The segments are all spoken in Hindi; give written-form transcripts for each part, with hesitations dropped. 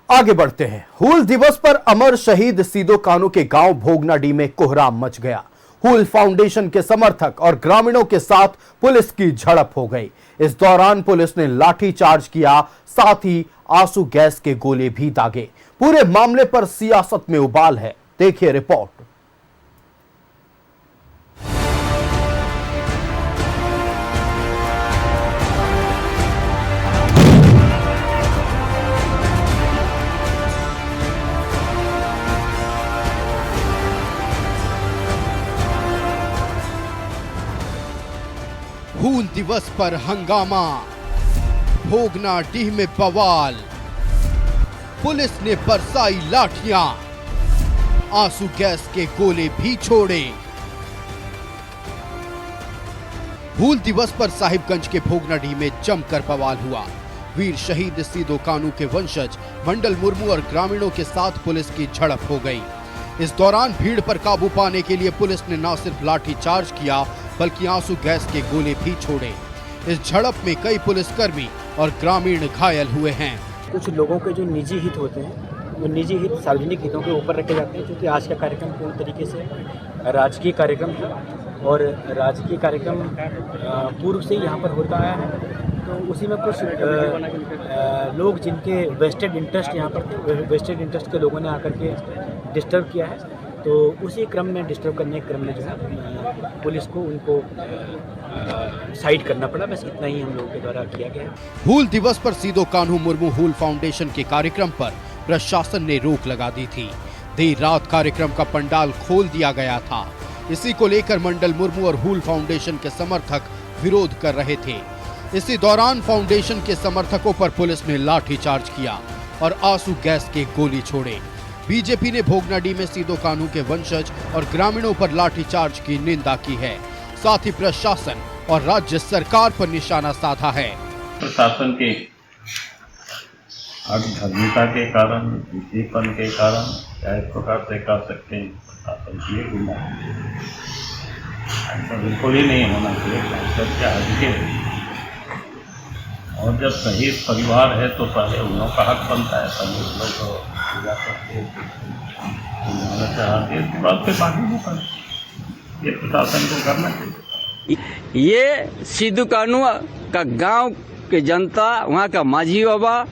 आगे बढ़ते हैं। हूल दिवस पर अमर शहीद सिदो कान्हू के गांव भोगनाडीह में कोहराम मच गया। हूल फाउंडेशन के समर्थक और ग्रामीणों के साथ पुलिस की झड़प हो गई। इस दौरान पुलिस ने लाठीचार्ज किया, साथ ही आंसू गैस के गोले भी दागे। पूरे मामले पर सियासत में उबाल है, देखिए रिपोर्ट। हूल दिवस पर हंगामा, भोगनाडीह में बवाल, पुलिस ने बरसाई लाठियां, आंसू गैस के गोले भी छोड़े। हूल दिवस पर साहिबगंज के भोगनाडीह में जमकर बवाल हुआ। वीर शहीद सिदो कान्हू के वंशज मंडल मुर्मू और ग्रामीणों के साथ पुलिस की झड़प हो गई। इस दौरान भीड़ पर काबू पाने के लिए पुलिस ने न सिर्फ लाठीचार्ज किया बल्कि आंसू गैस के गोले भी छोड़े। इस झड़प में कई पुलिसकर्मी और ग्रामीण घायल हुए हैं। कुछ लोगों के जो निजी हित होते हैं, वो निजी हित सार्वजनिक हितों के ऊपर रखे जाते हैं, क्योंकि आज का कार्यक्रम पूर्ण तरीके से राजकीय कार्यक्रम था और राजकीय कार्यक्रम पूर्व से यहाँ पर होता आया है। तो उसी में कुछ लोग जिनके वेस्टेड इंटरेस्ट यहाँ पर थे, वेस्टेड इंटरेस्ट के लोगों ने आकर के डिस्टर्ब किया है। तो उसी क्रम में डिस्टर्ब करने के क्रम में जो है पुलिस को उनको साइड करना पड़ा। बस इतना ही हम लोगों के द्वारा किया गया। हूल दिवस पर सिदो कान्हू मुर्मू हूल फाउंडेशन के कार्यक्रम पर प्रशासन ने रोक लगा दी थी। देर रात कार्यक्रम का पंडाल खोल दिया गया था। इसी को लेकर मंडल मुर्मू और हूल फाउंडेशन के समर्थक विरोध कर रहे थे। इसी दौरान फाउंडेशन के समर्थकों पर पुलिस ने लाठीचार्ज किया और आंसू गैस के गोली छोड़े। बीजेपी ने भोगनाडीह में सिदो कान्हू के वंशज और ग्रामीणों पर लाठीचार्ज की निंदा की है। साथ ही प्रशासन और राज्य सरकार पर निशाना साधा है। प्रशासन के अधर्मिता के कारण, विषयपन के कारण क्या इस प्रकार से कर सकते हैं प्रशासन की गुनाह, ऐसा बिल्कुल ही नहीं होना चाहिए। और जब शहीद परिवार है तो पहले उन लोगों का हक बनता है, तभी उन लोग को पूजा करते ये प्रशासन को करना चाहिए। ये सिदो कान्हू का गांव के जनता, वहाँ का मांझी बाबा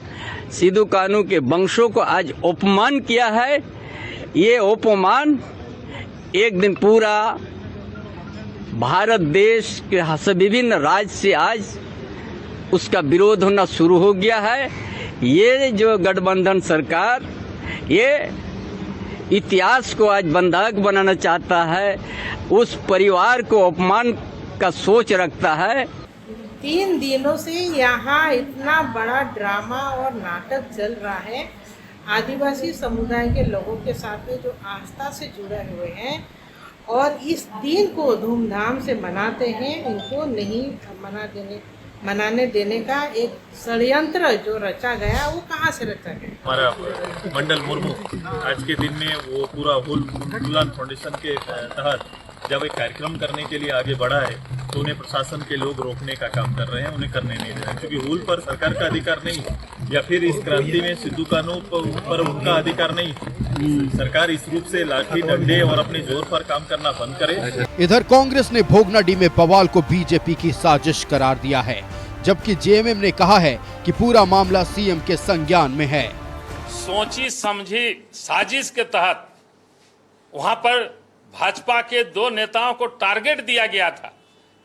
सिदो कान्हू के वंशों को आज अपमान किया है। ये अपमान एक दिन पूरा भारत देश के विभिन्न राज्य से आज उसका विरोध होना शुरू हो गया है। ये जो गठबंधन सरकार ये इतिहास को आज बंधक बनाना चाहता है, उस परिवार को अपमान का सोच रखता है। 3 दिनों से यहाँ इतना बड़ा ड्रामा और नाटक चल रहा है। आदिवासी समुदाय के लोगों के साथ में जो आस्था से जुड़े हुए हैं और इस दिन को धूमधाम से मनाते हैं, इनको नहीं मनाने देने का एक षड्यंत्र जो रचा गया, वो कहाँ से रचा गया? हमारा मंडल मुर्मू आज के दिन में वो पूरा हूल फाउंडेशन के तहत जब एक कार्यक्रम करने के लिए आगे बढ़ा है तो उन्हें प्रशासन के लोग रोकने का काम कर रहे हैं, उन्हें करने नहीं दे रहे, क्योंकि हूल पर सरकार का अधिकार नहीं या फिर इस क्रांति में सिदो कान्हू पर उनका अधिकार नहीं। सरकार इस रूप से लाठी डंडे और अपने जोर पर काम करना बंद करे। इधर कांग्रेस ने भोगनाडीह में बवाल को बीजेपी की साजिश करार दिया है, जबकि जेएमएम ने कहा है कि पूरा मामला सीएम के संज्ञान में है। सोची समझी साजिश के तहत वहां पर भाजपा के 2 नेताओं को टारगेट दिया गया था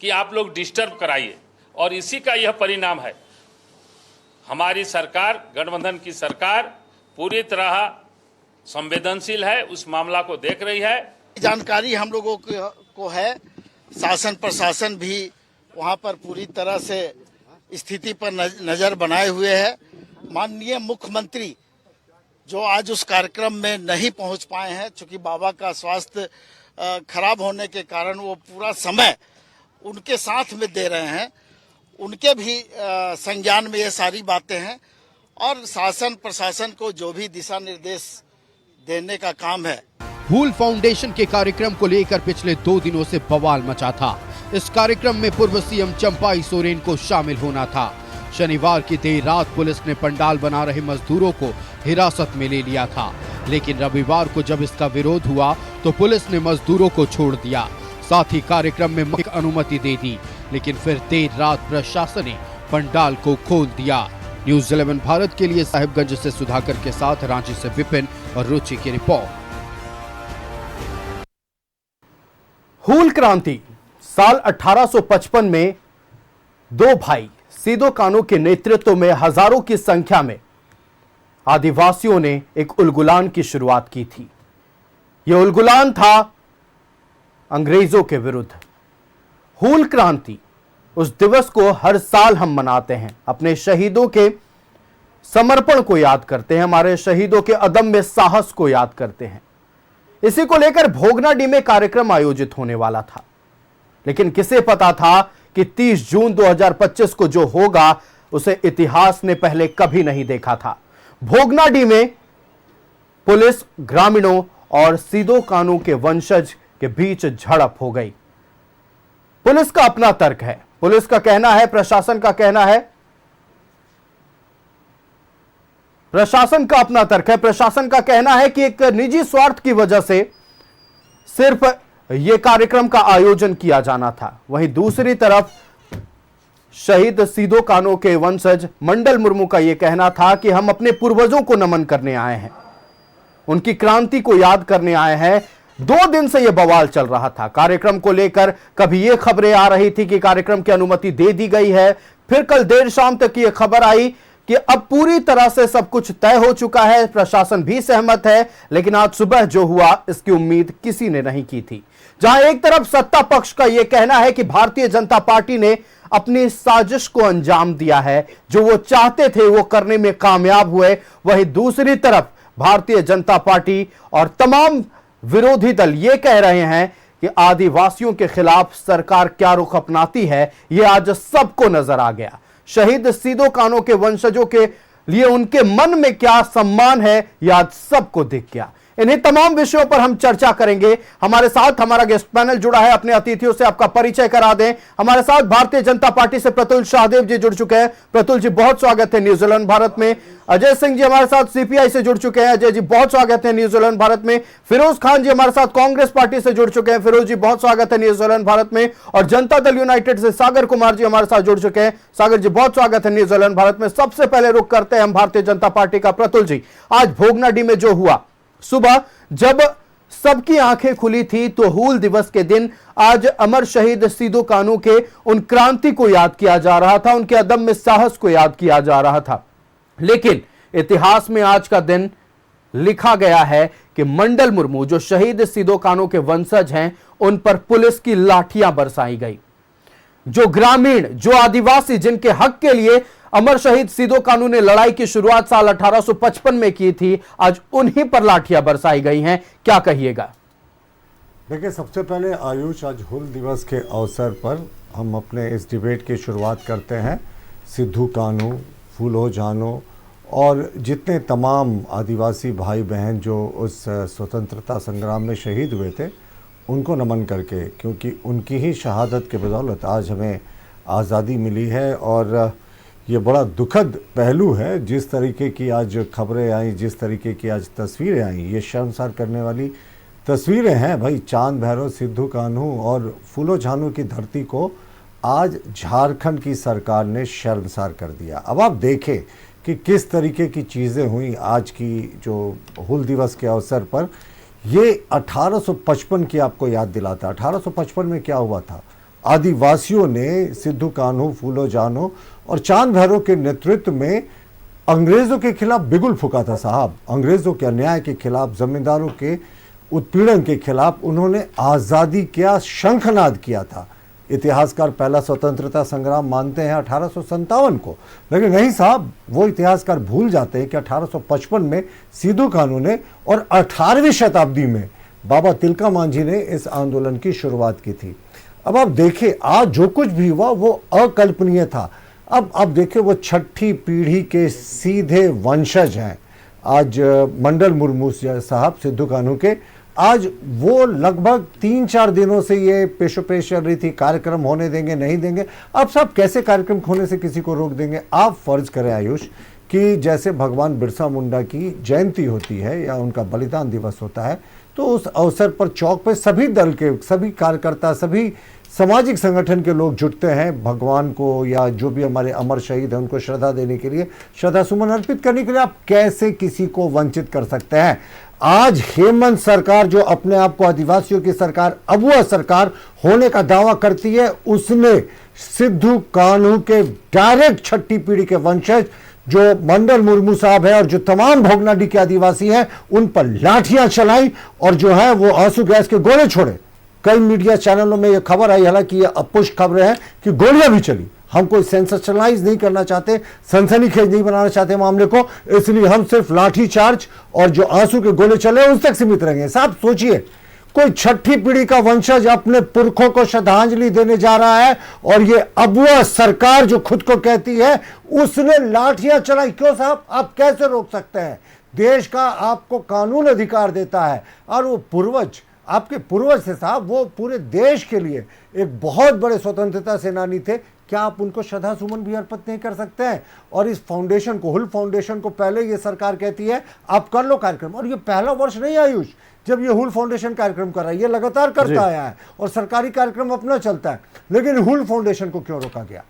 कि आप लोग डिस्टर्ब कराइए, और इसी का यह परिणाम है। हमारी सरकार, गठबंधन की सरकार पूरी तरह संवेदनशील है, उस मामला को देख रही है। जानकारी हम लोगों को है, शासन प्रशासन भी वहां पर पूरी तरह से स्थिति पर नजर बनाए हुए है। माननीय मुख्यमंत्री जो आज उस कार्यक्रम में नहीं पहुंच पाए हैं, चूंकि बाबा का स्वास्थ्य खराब होने के कारण वो पूरा समय उनके साथ में दे रहे हैं, उनके भी संज्ञान में ये सारी बातें हैं और शासन प्रशासन को जो भी दिशा निर्देश देने का काम है। हूल फाउंडेशन के कार्यक्रम को लेकर पिछले 2 दिनों से बवाल मचा था। इस कार्यक्रम में पूर्व सीएम चंपाई सोरेन को शामिल होना था। शनिवार की देर रात पुलिस ने पंडाल बना रहे मजदूरों को हिरासत में ले लिया था, लेकिन रविवार को जब इसका विरोध हुआ तो पुलिस ने मजदूरों को छोड़ दिया, साथ ही कार्यक्रम में अनुमति दे दी, लेकिन फिर देर रात प्रशासन ने पंडाल को खोल दिया। न्यूज़ 11 भारत के लिए साहिबगंज से सुधाकर के साथ रांची से विपिन और रुचि की रिपोर्ट। हूल क्रांति साल 1855 में दो भाई सीदो कान्हू के नेतृत्व में हजारों की संख्या में आदिवासियों ने एक उलगुलान की शुरुआत की थी। यह उलगुलान था अंग्रेजों के विरुद्ध। हूल क्रांति उस दिवस को हर साल हम मनाते हैं, अपने शहीदों के समर्पण को याद करते हैं, हमारे शहीदों के अदम्य साहस को याद करते हैं। इसी को लेकर भोगनाडीह में कार्यक्रम आयोजित होने वाला था, लेकिन किसे पता था कि 30 जून 2025 को जो होगा उसे इतिहास ने पहले कभी नहीं देखा था। भोगनाडीह में पुलिस, ग्रामीणों और सीदो कान्हू के वंशज के बीच झड़प हो गई। पुलिस का अपना तर्क है, पुलिस का कहना है, प्रशासन का कहना है, प्रशासन का अपना तर्क है। प्रशासन का कहना है कि एक निजी स्वार्थ की वजह से सिर्फ यह कार्यक्रम का आयोजन किया जाना था। वहीं दूसरी तरफ शहीद सीदो कान्हू के वंशज मंडल मुर्मू का यह कहना था कि हम अपने पूर्वजों को नमन करने आए हैं, उनकी क्रांति को याद करने आए हैं। 2 दिन से यह बवाल चल रहा था। कार्यक्रम को लेकर कभी यह खबरें आ रही थी कि कार्यक्रम की अनुमति दे दी गई है, फिर कल देर शाम तक यह खबर आई कि अब पूरी तरह से सब कुछ तय हो चुका है, प्रशासन भी सहमत है। लेकिन आज सुबह जो हुआ इसकी उम्मीद किसी ने नहीं की थी। जहां एक तरफ सत्ता पक्ष का यह कहना है कि भारतीय जनता पार्टी ने अपनी साजिश को अंजाम दिया है, जो वो चाहते थे वो करने में कामयाब हुए, वहीं दूसरी तरफ भारतीय जनता पार्टी और तमाम विरोधी दल ये कह रहे हैं कि आदिवासियों के खिलाफ सरकार क्या रुख अपनाती है, यह आज सबको नजर आ गया। शहीद सीदो कान्हू के वंशजों के लिए उनके मन में क्या सम्मान है, यह आज सबको दिख गया। इन्हीं तमाम विषयों पर हम चर्चा करेंगे। हमारे साथ हमारा गेस्ट पैनल जुड़ा है, अपने अतिथियों से आपका परिचय करा दें। हमारे साथ भारतीय जनता पार्टी से प्रतुल शाहदेव जी जुड़ चुके हैं। प्रतुल जी बहुत स्वागत है न्यूज़ 11 भारत में। अजय सिंह जी हमारे साथ सीपीआई से जुड़ चुके हैं। अजय जी बहुत स्वागत है न्यूज़ 11 भारत में। फिरोज खान जी हमारे साथ कांग्रेस पार्टी से जुड़ चुके हैं। फिरोज जी बहुत स्वागत है न्यूज़ 11 भारत में। और जनता दल यूनाइटेड से सागर कुमार जी हमारे साथ जुड़ चुके हैं। सागर जी बहुत स्वागत है न्यूज़ 11 भारत में। सबसे पहले रुख करते हैं हम भारतीय जनता पार्टी का। प्रतुल जी, आज भोगनाडीह में जो हुआ, सुबह जब सबकी आंखें खुली थी तो हूल दिवस के दिन आज अमर शहीद सीदो कान्हू के उन क्रांति को याद किया जा रहा था, उनके अदम्य साहस को याद किया जा रहा था। लेकिन इतिहास में आज का दिन लिखा गया है कि मंडल मुर्मू जो शहीद सीदो कान्हू के वंशज हैं, उन पर पुलिस की लाठियां बरसाई गई। जो ग्रामीण, जो आदिवासी जिनके हक के लिए अमर शहीद सीदो कान्हू ने लड़ाई की शुरुआत साल 1855 में की थी, आज उन्हीं पर लाठियां बरसाई गई हैं। क्या कहिएगा? देखिए, सबसे पहले आयुष, आज हूल दिवस के अवसर पर हम अपने इस डिबेट की शुरुआत करते हैं। सिद्धू कान्हू, फूलो जानो और जितने तमाम आदिवासी भाई बहन जो उस स्वतंत्रता संग्राम में शहीद हुए थे, उनको नमन करके, क्योंकि उनकी ही शहादत के बदौलत आज हमें आज़ादी मिली है। और ये बड़ा दुखद पहलू है, जिस तरीके की आज खबरें आई, जिस तरीके की आज तस्वीरें आई, ये शर्मसार करने वाली तस्वीरें हैं। भाई, चांद भैरव, सिद्धू कान्हू और फूलो जानो की धरती को आज झारखंड की सरकार ने शर्मसार कर दिया। अब आप देखें कि किस तरीके की चीज़ें हुई आज की जो हूल दिवस के अवसर पर। ये 1855 की आपको याद दिलाता। 1855 में क्या हुआ था? आदिवासियों ने सिद्धू कान्हू, फूलो जानो और चांद भैरव के नेतृत्व में अंग्रेज़ों के खिलाफ बिगुल फूका था साहब। अंग्रेज़ों के अन्याय के खिलाफ, जमींदारों के उत्पीड़न के खिलाफ उन्होंने आज़ादी का शंखनाद किया था। इतिहासकार पहला स्वतंत्रता संग्राम मानते हैं 1857 को, लेकिन नहीं साहब, वो इतिहासकार भूल जाते हैं कि 1855 में सीदो कान्हू ने और 18वीं शताब्दी में बाबा तिलका मांझी ने इस आंदोलन की शुरुआत की थी। अब आप देखिए, आज जो कुछ भी हुआ वो अकल्पनीय था। अब आप देखिए, वो छठी पीढ़ी के सीधे वंशज हैं आज मंडल मुर्मू साहब, सिद्धू कान्हू के आज वो लगभग 3-4 दिनों से ये पेशोपेश चल रही थी, कार्यक्रम होने देंगे नहीं देंगे। अब साहब कैसे कार्यक्रम होने से किसी को रोक देंगे? आप फर्ज करें आयुष कि जैसे भगवान बिरसा मुंडा की जयंती होती है या उनका बलिदान दिवस होता है, तो उस अवसर पर चौक पे सभी दल के सभी कार्यकर्ता, सभी सामाजिक संगठन के लोग जुटते हैं भगवान को या जो भी हमारे अमर शहीद हैं उनको श्रद्धा देने के लिए, श्रद्धा सुमन अर्पित करने के लिए। आप कैसे किसी को वंचित कर सकते हैं? आज हेमंत सरकार जो अपने आप को आदिवासियों की सरकार, अबुआ सरकार होने का दावा करती है, उसने सिद्धू कान्हू के डायरेक्ट छठी पीढ़ी के वंशज जो मंडल मुर्मू साहब है और जो तमाम भोगनाडी के आदिवासी हैं उन पर लाठियां चलाई और जो है वो आंसू गैस के गोले छोड़े। कई मीडिया चैनलों में यह खबर आई, हालांकि ये अपुष्ट खबरें हैं कि गोलियां भी चली। हम कोई सेंसेशनलाइज नहीं करना चाहते, सनसनीखेज नहीं बनाना चाहते मामले को, इसलिए हम सिर्फ लाठी चार्ज और जो आंसू के गोले चले उस तक सीमित रहेंगे। साहब सोचिए, कोई छठी पीढ़ी का वंशज अपने पुरखों को श्रद्धांजलि देने जा रहा है और ये अबुआ सरकार जो खुद को कहती है उसने लाठियां चलाई। क्यों साहब? आप कैसे रोक सकते हैं? देश का आपको कानून अधिकार देता है और वो पूर्वज, आपके पूर्वज थे साहब, वो पूरे देश के लिए एक बहुत बड़े स्वतंत्रता सेनानी थे। क्या आप उनको श्रद्धा सुमन भी अर्पित नहीं कर सकते हैं? और इस फाउंडेशन को, हुल फाउंडेशन को पहले ये सरकार कहती है आप कर लो कार्यक्रम, और ये पहला वर्ष नहीं आयुष जब ये हुल फाउंडेशन कार्यक्रम कर रहा है, ये लगातार करता आया है और सरकारी कार्यक्रम अपना चलता है। लेकिन हुल फाउंडेशन को क्यों रोका गया?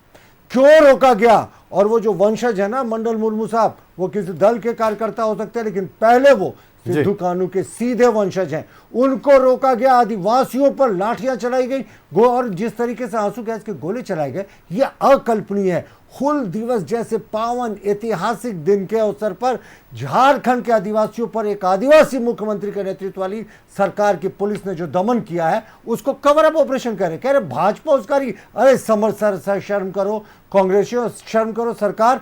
क्यों रोका गया? और वो जो वंशज है ना मंडल मुर्मू साहब, वो किसी दल के कार्यकर्ता हो सकते हैं, लेकिन पहले वो सिद्धू कान्हू के सीधे वंशज हैं, उनको रोका गया। आदिवासियों पर लाठियां चलाई गई और जिस तरीके से आंसू गैस के गोले चलाए गए, ये अकल्पनीय है। हुल दिवस जैसे पावन ऐतिहासिक दिन के अवसर पर झारखंड के आदिवासियों पर एक आदिवासी मुख्यमंत्री के नेतृत्व वाली सरकार की पुलिस ने जो दमन किया है उसको कवर अप ऑपरेशन कह रहे भाजपा उसकारी। अरे शर्म करो, कांग्रेसियों शर्म करो। सरकार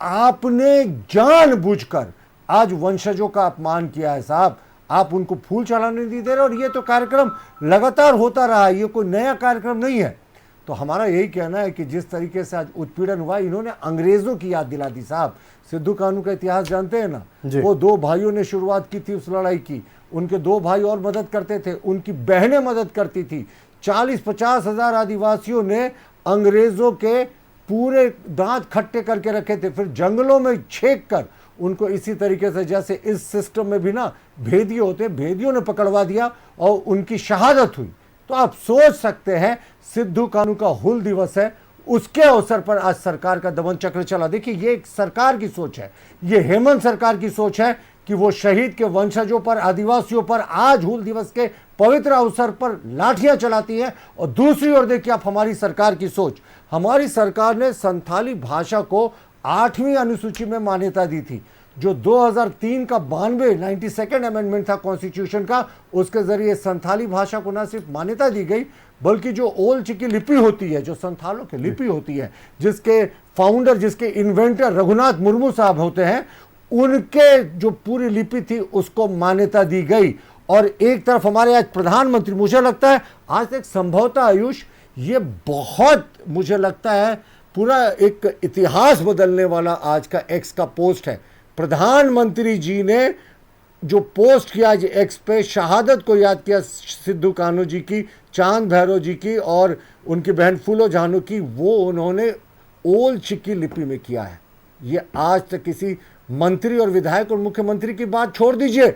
आपने जानबूझकर आज वंशजों का अपमान किया है साहब, आप उनको फूल चढ़ाने नहीं दे रहे और ये तो कार्यक्रम लगातार होता रहा है, ये कोई नया कार्यक्रम नहीं है। तो हमारा यही कहना है कि जिस तरीके से आज उत्पीड़न हुआ, इन्होंने अंग्रेजों की याद दिला दी साहब। सिद्धू कान्हू का इतिहास जानते हैं ना, वो 2 भाइयों ने शुरुआत की थी उस लड़ाई की, उनके 2 भाई और मदद करते थे, उनकी बहनें मदद करती थी। 40-50 हजार आदिवासियों ने अंग्रेजों के पूरे दांत खट्टे करके रखे थे, फिर जंगलों में छेक कर उनको इसी तरीके से, जैसे इस सिस्टम में भी ना भेदिए होते, भेदियों ने पकड़वा दिया और उनकी शहादत हुई। तो आप सोच सकते हैं सिद्धू कान्हू का हुल दिवस है, उसके अवसर पर आज सरकार का दमन चक्र चला। देखिए ये एक सरकार की सोच है, ये हेमंत सरकार की सोच है कि वो शहीद के वंशजों पर, आदिवासियों पर आज हुल दिवस के पवित्र अवसर पर लाठियां चलाती है। और दूसरी ओर देखिए आप हमारी सरकार की सोच, हमारी सरकार ने संथाली भाषा को 8वीं अनुसूची में मान्यता दी थी। जो 2003 का 92 अमेंडमेंट था कॉन्स्टिट्यूशन का, उसके जरिए संथाली भाषा को न सिर्फ मान्यता दी गई बल्कि जो ओल चिकी लिपि होती है, जो संथालों की लिपि होती है, जिसके फाउंडर, जिसके इन्वेंटर रघुनाथ मुर्मू साहब होते हैं, उनके जो पूरी लिपि थी उसको मान्यता दी गई। और एक तरफ हमारे आज प्रधानमंत्री, मुझे लगता है आज तक संभवतः आयुष ये बहुत, मुझे लगता है पूरा एक इतिहास बदलने वाला आज का एक्स का पोस्ट है। प्रधानमंत्री जी ने जो पोस्ट किया आज एक्स पे, शहादत को याद किया सिद्धू कान्हू जी की, चांद भैरव जी की और उनकी बहन फूलो जानू की, वो उन्होंने ओल चिकी लिपि में किया है। ये आज तक किसी मंत्री और विधायक और मुख्यमंत्री की बात छोड़ दीजिए,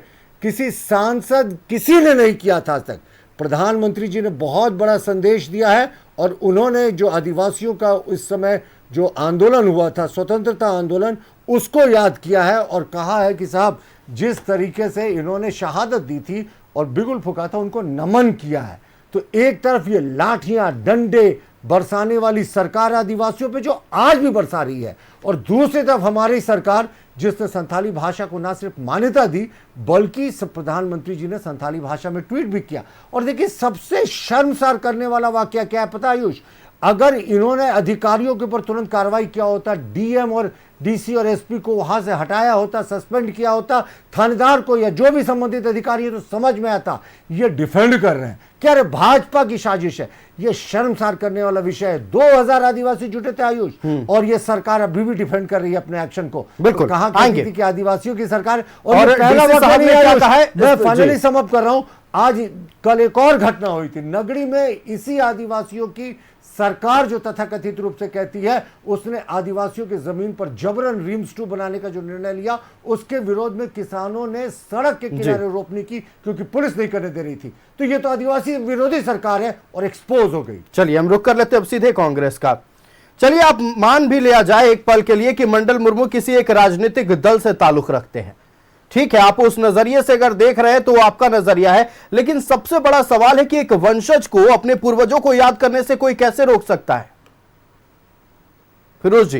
किसी सांसद, किसी ने नहीं किया था आज तक। प्रधानमंत्री जी ने बहुत बड़ा संदेश दिया है और उन्होंने जो आदिवासियों का इस समय जो आंदोलन हुआ था, स्वतंत्रता आंदोलन, उसको याद किया है और कहा है कि साहब जिस तरीके से इन्होंने शहादत दी थी और बिगुल फूका था, उनको नमन किया है। तो एक तरफ ये लाठियां डंडे बरसाने वाली सरकार आदिवासियों पे जो आज भी बरसा रही है, और दूसरी तरफ हमारी सरकार जिसने संथाली भाषा को ना सिर्फ मान्यता दी बल्कि प्रधानमंत्री जी ने संथाली भाषा में ट्वीट भी किया। और देखिए सबसे शर्मसार करने वाला वाकया क्या है पता है आयुष? अगर इन्होंने अधिकारियों के ऊपर तुरंत कार्रवाई किया होता, डीएम और डीसी और एसपी को वहां से हटाया होता, सस्पेंड किया होता, थानेदार को या जो भी संबंधित अधिकारी है, तो समझ में आता ये डिफेंड कर रहे हैं क्या रे भाजपा की साजिश है। ये शर्मसार करने वाला विषय है। 2000 आदिवासी जुटे थे आयुष, और ये सरकार अभी भी डिफेंड कर रही है अपने एक्शन को। बिल्कुल, कहां कहती थी कि आदिवासियों की सरकार, और पहला वक्त नहीं आयुष, मैं फाइनली समाप्त कर रहा हूं, आज कल एक और घटना हुई थी नगड़ी में। इसी आदिवासियों की सरकार जो तथाकथित रूप से कहती है उसने आदिवासियों की जमीन पर जबरन रीम्स 2 बनाने का जो निर्णय लिया, उसके विरोध में किसानों ने सड़क के किनारे रोपनी की क्योंकि पुलिस नहीं करने दे रही थी। तो ये तो आदिवासी विरोधी सरकार है और एक्सपोज हो गई। चलिए हम रुक कर लेते अब सीधे कांग्रेस का। चलिए आप मान भी लिया जाए एक पल के लिए कि मंडल मुर्मू किसी एक राजनीतिक दल से ताल्लुक रखते हैं, ठीक है, आप उस नजरिए से अगर देख रहे हैं तो आपका नजरिया है, लेकिन सबसे बड़ा सवाल है कि एक वंशज को अपने पूर्वजों को याद करने से कोई कैसे रोक सकता है? फिरोज जी।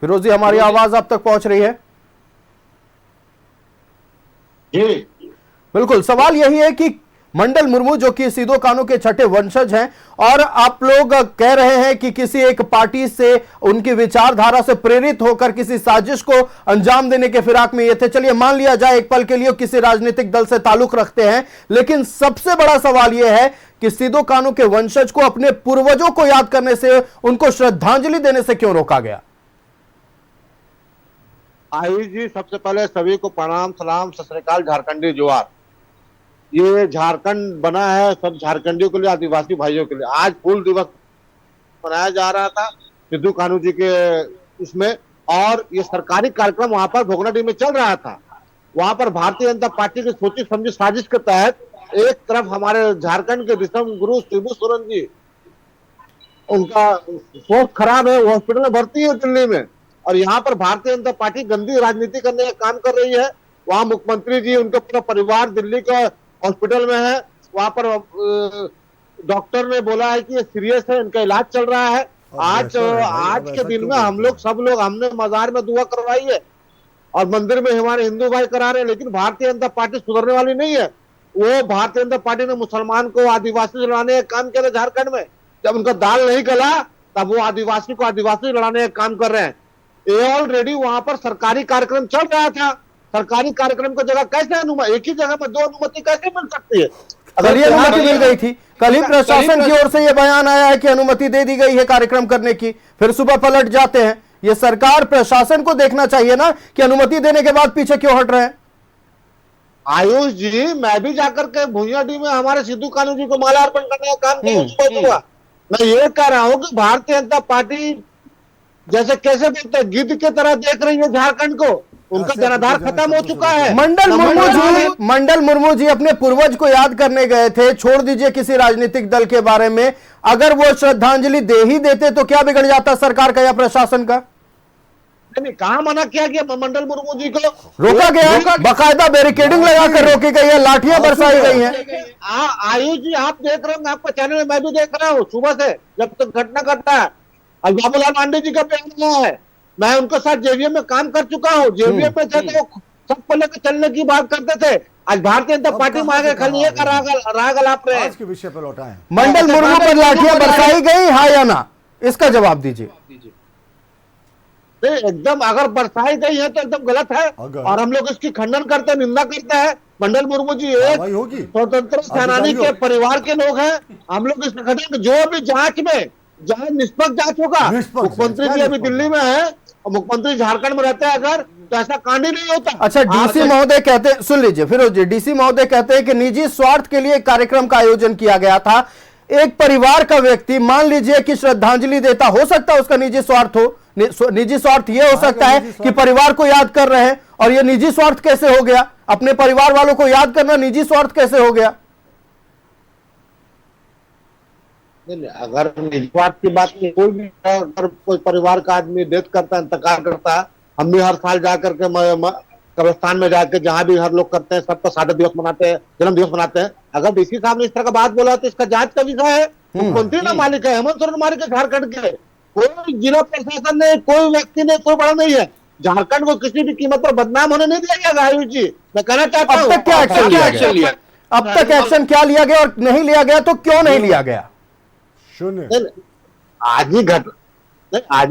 फिरोज जी, हमारी आवाज आप तक पहुंच रही है? बिल्कुल, सवाल यही है कि मंडल मुर्मू जो कि सिदो कान्हू के छठे वंशज हैं और आप लोग कह रहे हैं कि किसी एक पार्टी से उनकी विचारधारा से प्रेरित होकर किसी साजिश को अंजाम देने के फिराक में ये थे। चलिए मान लिया जाए एक पल के लिए किसी राजनीतिक दल से ताल्लुक रखते हैं, लेकिन सबसे बड़ा सवाल यह है कि सिदो कान्हू के वंशज को अपने पूर्वजों को याद करने से, उनको श्रद्धांजलि देने से क्यों रोका गया? आयुष जी, सबसे पहले सभी को प्रणाम, सलाम, सत श्री अकाल, झारखंडी जोहार। ये झारखंड बना है सब झारखंडियों के लिए, आदिवासी भाइयों के लिए। आज हूल दिवस मनाया जा रहा था सिद्धू कान्हू जी के इसमें, और ये सरकारी कार्यक्रम वहां पर भोगनाडीह में चल रहा था। वहां पर भारतीय जनता पार्टी की सोची समझी साजिश के तहत एक तरफ हमारे झारखंड के विषम गुरु शिबू सोरेन जी, उनका स्वास्थ्य खराब है, वो हॉस्पिटल में भर्ती है दिल्ली में, और यहाँ पर भारतीय जनता पार्टी गंदी राजनीति करने का काम कर रही है। वहाँ मुख्यमंत्री जी, उनका पूरा परिवार दिल्ली का हॉस्पिटल में है। वहां पर डॉक्टर ने बोला है कि ये सीरियस है, इनका इलाज चल रहा है। आज के दिन में हम लोग सब लोग हमने मजार में दुआ करवाई है और मंदिर में हमारे हिंदू भाई करा रहे हैं, लेकिन भारतीय जनता पार्टी सुधरने वाली नहीं है। वो भारतीय जनता पार्टी ने मुसलमान को आदिवासी से लड़ाने का काम किया झारखंड में। जब उनका दाल नहीं गला तब वो आदिवासी को आदिवासी लड़ाने का काम कर रहे हैं। ये ऑलरेडी वहां पर सरकारी कार्यक्रम चल रहा था। सरकारी कार्यक्रम की जगह कैसे अनुमति, एक ही जगह पर 2 अनुमति कैसे मिल सकती है? कल ही अनुमति मिल गई थी, कल ही प्रशासन की ओर से यह बयान आया है कि अनुमति दे दी गई है कार्यक्रम करने की, फिर सुबह पलट जाते हैं। ये सरकार प्रशासन को देखना चाहिए ना कि अनुमति देने के बाद पीछे क्यों हट रहे हैं। आयुष जी, मैं भी जाकर के भुइयाडीह में हमारे सिद्धू कान्हू जी को माला अर्पण करने का काम किया। मैं ये कह रहा हूँ कि भारतीय जनता पार्टी जैसे कैसे देखते हैं, गिद्ध की तरह देख रही है झारखंड को। उनका जनाधार खत्म हो चुका है। मंडल मुर्मू जी अपने पूर्वज को याद करने गए थे, छोड़ दीजिए किसी राजनीतिक दल के बारे में। अगर वो श्रद्धांजलि दे ही देते तो क्या बिगड़ जाता सरकार का या प्रशासन का? नहीं, कहाँ मना किया गया? मंडल मुर्मू जी को रोका गया, बाकायदा बैरिकेडिंग लगाकर रोकी गई है, लाठियां बरसाई गई हैं। आयुष जी, आप देख रहे होंगे, आपका चैनल में मैं भी देख रहा हूँ सुबह से जब तक घटना घटता है। और बाबूलाल मांडे जी का बयान है, मैं उनके साथ जेवीएम में काम कर चुका हूँ। जेवीएम में थे तो वो सबको लेकर चलने की बात करते थे। आज भारतीय जनता पार्टी में आगे खाली एक राग अलाप रहे हैं। आज के विषय पर लौटाएं। मंडल मुर्मू पर लाठियां बरसाई गई, हाँ या ना? इसका जवाब दीजिए। एकदम अगर बरसाई गई है तो एकदम गलत है और हम लोग इसकी खंडन करते हैं, निंदा करते हैं। मंडल मुर्मू जी एक स्वतंत्र सेनानी के परिवार के लोग हैं। हम लोग इसका खंडन, जो भी जांच में जहाँ निष्पक्ष जांच होगा। मुख्यमंत्री जी अभी दिल्ली में है और मुख्यमंत्री झारखंड में रहते हैं, अगर तो ऐसा कांड ही नहीं होता। अच्छा, डीसी महोदय कहते हैं, सुन लीजिए फिरोज जी, डीसी महोदय कहते हैं कि निजी स्वार्थ के लिए कार्यक्रम का आयोजन किया गया था। एक परिवार का व्यक्ति मान लीजिए कि श्रद्धांजलि देता, हो सकता है उसका निजी स्वार्थ हो। निजी स्वार्थ ये हो सकता है कि परिवार को याद कर रहे हैं, और ये निजी स्वार्थ कैसे हो गया? अपने परिवार वालों को याद करना निजी स्वार्थ कैसे हो गया? नहीं, अगर निजी स्वार्थ की बात नहीं, कोई भी अगर कोई परिवार का आदमी डेथ करता है, इंतकाल करता है, हम भी हर साल जाकर के कब्रिस्तान में जाकर जहाँ भी हर लोग करते हैं, सबका शहादत दिवस मनाते हैं, जन्म दिवस मनाते हैं। अगर डीसी साहब ने इस तरह का बात बोला तो इसका जांच का विषय है। मुख्यमंत्री ना मालिक है, हेमंत सोरेन मालिक है झारखंड के। कोई जिला प्रशासन ने, कोई व्यक्ति ने, कोई बड़ा नहीं है। झारखंड को किसी भी कीमत पर बदनाम होने नहीं दिया जाएगा। आयुष जी, मैं कहना चाहता हूँ, अब तक क्या एक्शन लिया? अब तक एक्शन क्या लिया गया और नहीं लिया गया तो क्यों नहीं लिया गया? शून्य। आज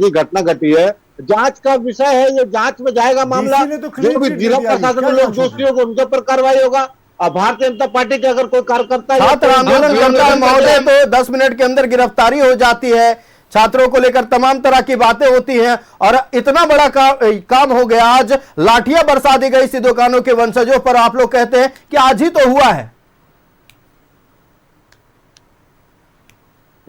ही घटना घटी है, जांच का विषय है, ये जांच में जाएगा मामला। जो भी जिला प्रशासन में लोग दोषी होंगे उनके ऊपर कार्रवाई होगा। और भारतीय जनता पार्टी के अगर कोई कार्यकर्ता छात्र आंदोलन करता है महोदय तो 10 मिनट के अंदर गिरफ्तारी हो जाती है। छात्रों को लेकर तमाम तरह की बातें होती हैं और इतना बड़ा काम हो गया। आज लाठियां बरसा दी गई सिद्धू कान्हू के वंशजों पर। आप लोग कहते हैं कि आज ही तो हुआ है।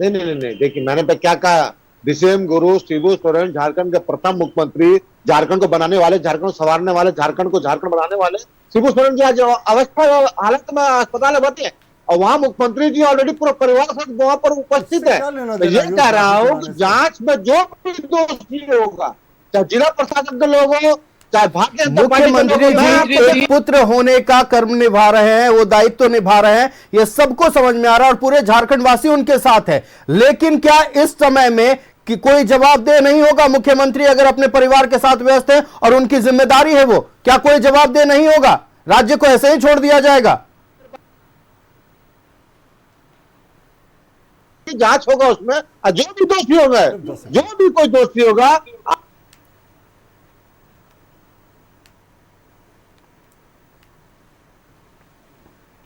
नहीं, देखिए मैंने क्या कहा, DCM गुरु शिबू सोरेन झारखंड के प्रथम मुख्यमंत्री, झारखंड को बनाने वाले, झारखंड को संवारने वाले, झारखंड को झारखंड बनाने वाले शिबू सोरेन जी आज अवस्था हालत में अस्पताल में भर्ती है और वहां मुख्यमंत्री जी ऑलरेडी पूरा परिवार सब वहां पर उपस्थित है। मैं ये कह रहा हूँ कि जांच में जो भी दोषी होगा, चाहे जिला प्रशासन के लोग हो, चाहे भारतीय जनता पार्टी के मुख्यमंत्री जी पुत्र होने का कर्म निभा रहे हैं, वो दायित्व निभा रहे हैं, ये सबको समझ में आ रहा है और पूरे झारखंड वासी उनके साथ है। लेकिन क्या इस समय में कि कोई जवाबदेह नहीं होगा? मुख्यमंत्री अगर अपने परिवार के साथ व्यस्त है और उनकी जिम्मेदारी है वो, क्या कोई जवाबदेह नहीं होगा? राज्य को ऐसे ही छोड़ दिया जाएगा? जांच होगा उसमें, जो भी दोषी होगा, जो भी कोई दोषी होगा।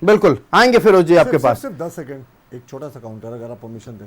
बिल्कुल आएंगे फिरोज जी आपके पास। सिर्फ 10 सेकंड, एक छोटा सा काउंटर अगर आप परमिशन दें।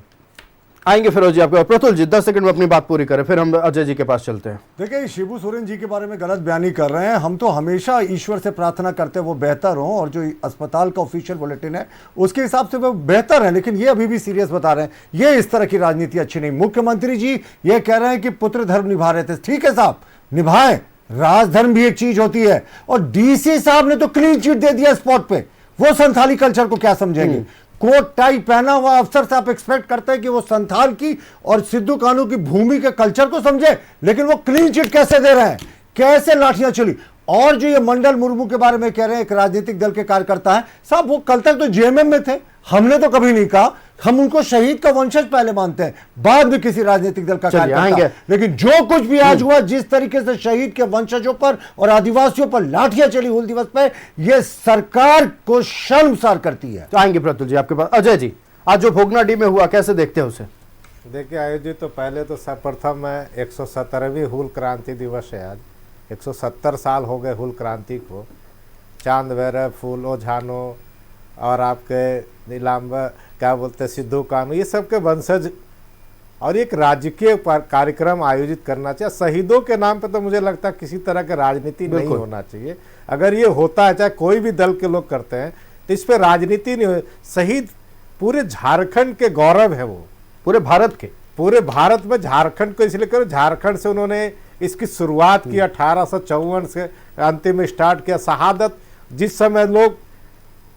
आएंगे फिरोज जी आपके पास। प्रतुल जी 10 सेकंड में अपनी बात पूरी करें, फिर हम अजय जी के पास चलते हैं। देखिए, शिबू सोरेन जी के बारे में गलत बयानी कर रहे हैं। हम तो हमेशा ईश्वर से प्रार्थना करते हैं वो बेहतर हो, और जो अस्पताल का ऑफिशियल बुलेटिन है उसके हिसाब से वो बेहतर है, लेकिन ये अभी भी सीरियस बता रहे हैं। ये इस तरह की राजनीति अच्छी नहीं। मुख्यमंत्री जी ये कह रहे हैं कि पुत्र धर्म निभा रहे थे, ठीक है साहब, निभाएं, राजधर्म भी एक चीज होती है। और डीसी साहब ने तो क्लीन चिट दे दिया स्पॉट पे, वो संथाली कल्चर को क्या समझेंगे? कोट टाई पहना हुआ अफसर से आप एक्सपेक्ट करते हैं कि वो संथाल की और सिद्धू कान्हू की भूमि के कल्चर को समझे, लेकिन वो क्लीन चिट कैसे दे रहे हैं, कैसे लाठियां चली। और जो ये मंडल मुर्मू के बारे में कह रहे हैं एक राजनीतिक दल के कार्यकर्ता है, साहब वो कल तक तो जेएमएम में थे, हमने तो कभी नहीं कहा, हम उनको शहीद का वंशज पहले मानते हैं, बाद में किसी राजनीतिक दल का कार्यकर्ता। लेकिन जो कुछ भी आज हुआ, जिस तरीके से शहीद के वंशजों पर और आदिवासियों पर लाठियां चली हूल दिवस पर, यह सरकार को शर्मसार करती है। तो आएंगे प्रतुल जी आपके पास। अजय जी, आज जो भोगनाडीह में हुआ कैसे देखते हैं उसे? देखिए आयोजित तो पहले तो सर्वप्रथम 117वीं हूल क्रांति दिवस है आज। 170 साल हो गए हूल क्रांति को। चांद भैरव, फूलो झानो और आपके नीलांबर क्या बोलते हैं सिद्धू कान्हू, ये सब के वंशज, और एक राजकीय कार्यक्रम आयोजित करना चाहिए। शहीदों के नाम पे तो मुझे लगता है किसी तरह का राजनीति नहीं होना चाहिए। अगर ये होता है, चाहे कोई भी दल के लोग करते हैं, तो इस पर राजनीति नहीं हो। शहीद पूरे झारखंड के गौरव है, वो पूरे भारत के, पूरे भारत में झारखंड को इसलिए करो, झारखंड से उन्होंने इसकी शुरुआत की 1854 से अंतिम स्टार्ट किया। शहादत जिस समय लोग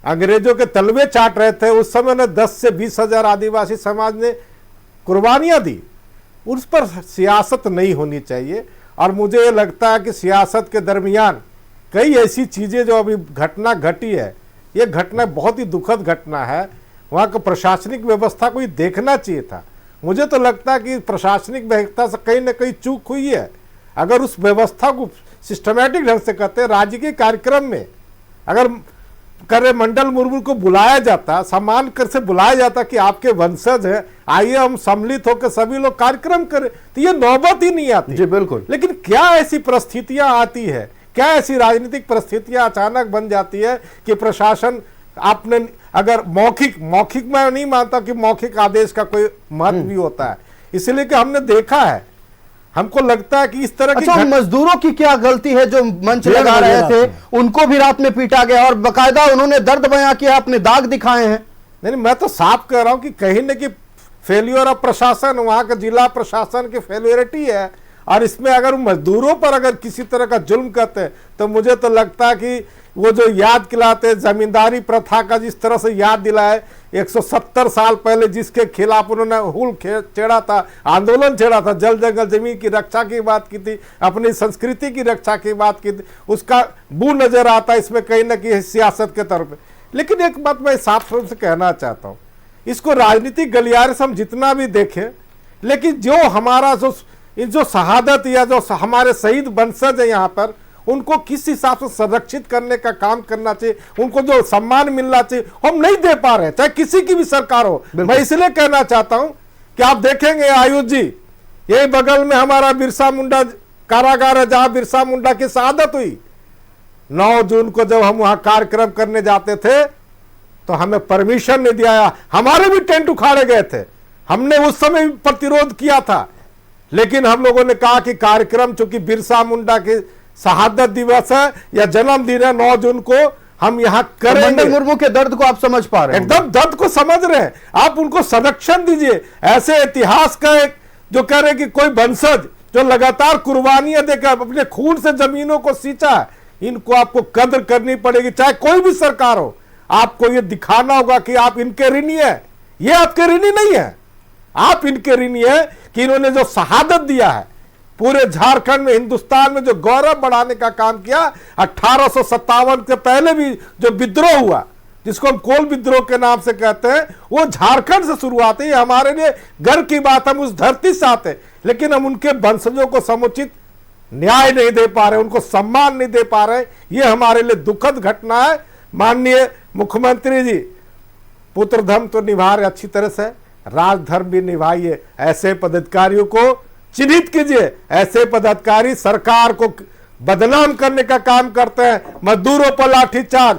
अंग्रेजों के तलवे चाट रहे थे, उस समय ने 10 से 20 हजार आदिवासी समाज ने कुर्बानियां दी। उस पर सियासत नहीं होनी चाहिए। और मुझे ये लगता है कि सियासत के दरमियान कई ऐसी चीज़ें जो अभी घटना घटी है, ये घटना बहुत ही दुखद घटना है। वहाँ का प्रशासनिक व्यवस्था को ही देखना चाहिए था। मुझे तो लगता है कि प्रशासनिक व्यवस्था से कहीं ना कहीं चूक हुई है। अगर उस व्यवस्था को सिस्टमैटिक ढंग से करते, राज्य के कार्यक्रम में अगर करे मंडल मुर्मू को बुलाया जाता, सम्मान कर से बुलाया जाता कि आपके वंशज है, आइए हम सम्मिलित होकर सभी लोग कार्यक्रम करें, तो ये नौबत ही नहीं आती। जी बिल्कुल। लेकिन क्या ऐसी परिस्थितियां आती है, क्या ऐसी राजनीतिक परिस्थितियां अचानक बन जाती है कि प्रशासन आपने अगर मौखिक मैं नहीं मानता कि मौखिक आदेश का कोई महत्व भी होता है, इसलिए कि हमने देखा है, हमको लगता है कि इस तरह की मजदूरों की क्या गलती है जो मंच लगा रहे थे, उनको भी रात में पीटा गया और बकायदा उन्होंने दर्द बयां किया, अपने दाग दिखाए हैं। नहीं, मैं तो साफ कह रहा हूं कि कहीं न कहीं फेल्योर ऑफ प्रशासन, वहां का जिला प्रशासन की फेल्योरिटी है। और इसमें अगर मजदूरों पर अगर किसी तरह का जुल्म करते हैं, तो मुझे तो लगता है कि वो जो याद दिलाते जमींदारी प्रथा का, जिस तरह से याद दिलाए 170 साल पहले जिसके खिलाफ उन्होंने हुल छेड़ा था, आंदोलन छेड़ा था, जल जंगल जमीन की रक्षा की बात की थी, अपनी संस्कृति की रक्षा की बात की थी, उसका बू नजर आता है इसमें कहीं ना कहीं सियासत के तौर पे। लेकिन एक बात मैं साफ रूप से कहना चाहता हूँ, इसको राजनीतिक गलियारे से हम जितना भी देखें, लेकिन जो हमारा जो शहादत या जो हमारे शहीद वंशज है यहाँ पर, उनको किस हिसाब से संरक्षित करने का काम करना चाहिए, उनको जो सम्मान मिलना चाहिए, हम नहीं दे पा रहे, चाहे किसी की भी सरकार हो। मैं इसलिए कहना चाहता हूं कि आप देखेंगे आयुष जी, यही बगल में हमारा बिरसा मुंडा कारागार है, जहां बिरसा मुंडा की शहादत हुई। 9 जून को जब हम वहां कार्यक्रम करने जाते थे तो हमें परमिशन नहीं दिया, हमारे भी टेंट उखाड़े गए थे। हमने उस समय भी प्रतिरोध किया था, लेकिन हम लोगों ने कहा कि कार्यक्रम चूंकि बिरसा मुंडा के शहादत दिवस है या जन्मदिन है 9 जून को, हम यहाँ करेंगे। मंडल मुर्मू के दर्द को आप समझ पा रहे हैं? एकदम दर्द को समझ रहे हैं। आप उनको संरक्षण दीजिए। ऐसे इतिहास का एक जो कह रहे कि कोई वंशज जो लगातार कुर्बानियां देकर अपने खून से जमीनों को सींचा है, इनको आपको कद्र करनी पड़ेगी, चाहे कोई भी सरकार हो। आपको ये दिखाना होगा कि आप इनके ऋणी है। ये आपके ऋणी नहीं है, आप इनके ऋणी है कि इन्होंने जो शहादत दिया है, पूरे झारखंड में, हिंदुस्तान में जो गौरव बढ़ाने का काम किया। 1857 के पहले भी जो विद्रोह हुआ, जिसको हम कोल विद्रोह के नाम से कहते हैं, वो झारखंड से शुरुआत है। हमारे लिए गर्व की बात, हम उस धरती से आते हैं, लेकिन हम उनके वंशजों को समुचित न्याय नहीं दे पा रहे, उनको सम्मान नहीं दे पा रहे। ये हमारे लिए दुखद घटना है। माननीय मुख्यमंत्री जी, पुत्र धर्म तो निभा रहे अच्छी तरह से, राजधर्म भी निभाइए। ऐसे पदाधिकारियों को चिन्हित कीजिए। ऐसे पदाधिकारी सरकार को बदनाम करने का काम करते हैं। मजदूरों पर लाठीचार्ज,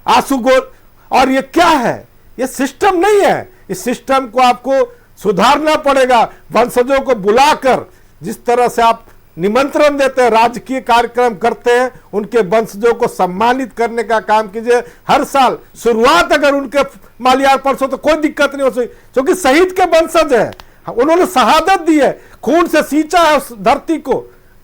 आंसू गोल, और ये क्या है? ये सिस्टम नहीं है। इस सिस्टम को आपको सुधारना पड़ेगा। वंशजों को बुलाकर जिस तरह से आप निमंत्रण देते हैं, राजकीय कार्यक्रम करते हैं, उनके वंशजों को सम्मानित करने का काम कीजिए। हर साल शुरुआत अगर उनके माल्यार्पण हो तो कोई दिक्कत नहीं हो सकती, क्योंकि शहीद के वंशज है, उन्होंने शहादत दी है, खून से सींचा है उस धरती को।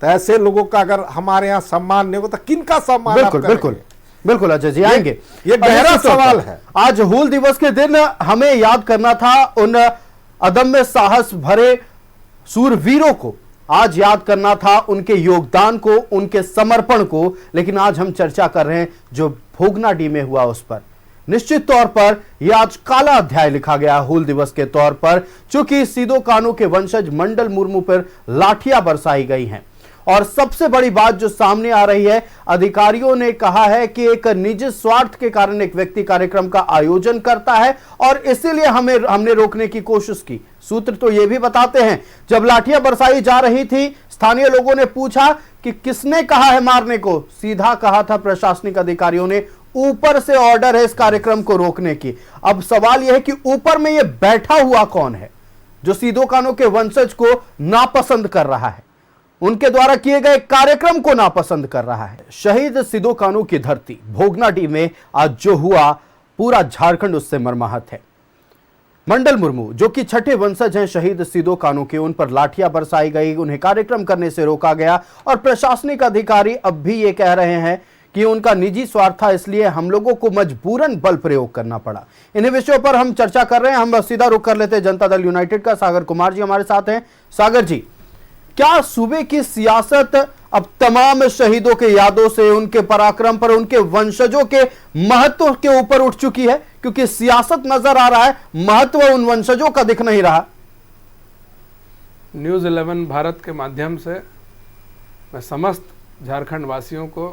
तो ऐसे लोगों का अगर हमारे यहाँ सम्मान नहीं होगा तो किनका सम्मान? बिल्कुल बिल्कुल बिल्कुल अजय जी आएंगे। ये गहरा सवाल है। आज हूल दिवस के दिन हमें याद करना था उन अदम्य साहस भरे सूरवीरों को, आज याद करना था उनके योगदान को, उनके समर्पण को, लेकिन आज हम चर्चा कर रहे हैं जो भोगनाडीह में हुआ उस पर। निश्चित तौर पर यह आज काला अध्याय लिखा गया हूल दिवस के तौर पर, चूंकि सिदो कान्हू के वंशज मंडल मुर्मू पर लाठियां बरसाई गई हैं। और सबसे बड़ी बात जो सामने आ रही है, अधिकारियों ने कहा है कि एक निजी स्वार्थ के कारण एक व्यक्ति कार्यक्रम का आयोजन करता है और इसीलिए हमने रोकने की कोशिश की। सूत्र तो यह भी बताते हैं, जब लाठियां बरसाई जा रही थी, स्थानीय लोगों ने पूछा कि किसने कहा है मारने को। सीधा कहा था प्रशासनिक अधिकारियों ने, ऊपर से ऑर्डर है इस कार्यक्रम को रोकने की। अब सवाल यह है कि ऊपर में यह बैठा हुआ कौन है जो सिदो कान्हू के वंशज को नापसंद कर रहा है, उनके द्वारा किए गए कार्यक्रम को नापसंद कर रहा है। शहीद सिदो कान्हू की धरती भोगनाडीह में आज जो हुआ, पूरा झारखंड उससे मर्माहत है। मंडल मुर्मू जो कि छठे वंशज हैं शहीद सिदो कान्हू के, उन पर लाठियां बरसाई गई, उन्हें कार्यक्रम करने से रोका गया और प्रशासनिक अधिकारी अब भी ये कह रहे हैं कि उनका निजी स्वार्थ था, इसलिए हम लोगों को मजबूरन बल प्रयोग करना पड़ा। इन्हीं विषयों पर हम चर्चा कर रहे हैं। हम सीधा रुख कर लेते हैं जनता दल यूनाइटेड का। सागर कुमार जी हमारे साथ हैं। सागर जी, क्या सूबे की सियासत अब तमाम शहीदों के यादों से, उनके पराक्रम पर, उनके वंशजों के महत्व के ऊपर उठ चुकी है? क्योंकि सियासत नजर आ रहा है, महत्व उन वंशजों का दिख नहीं रहा। न्यूज़ 11 भारत के माध्यम से मैं समस्त झारखंड वासियों को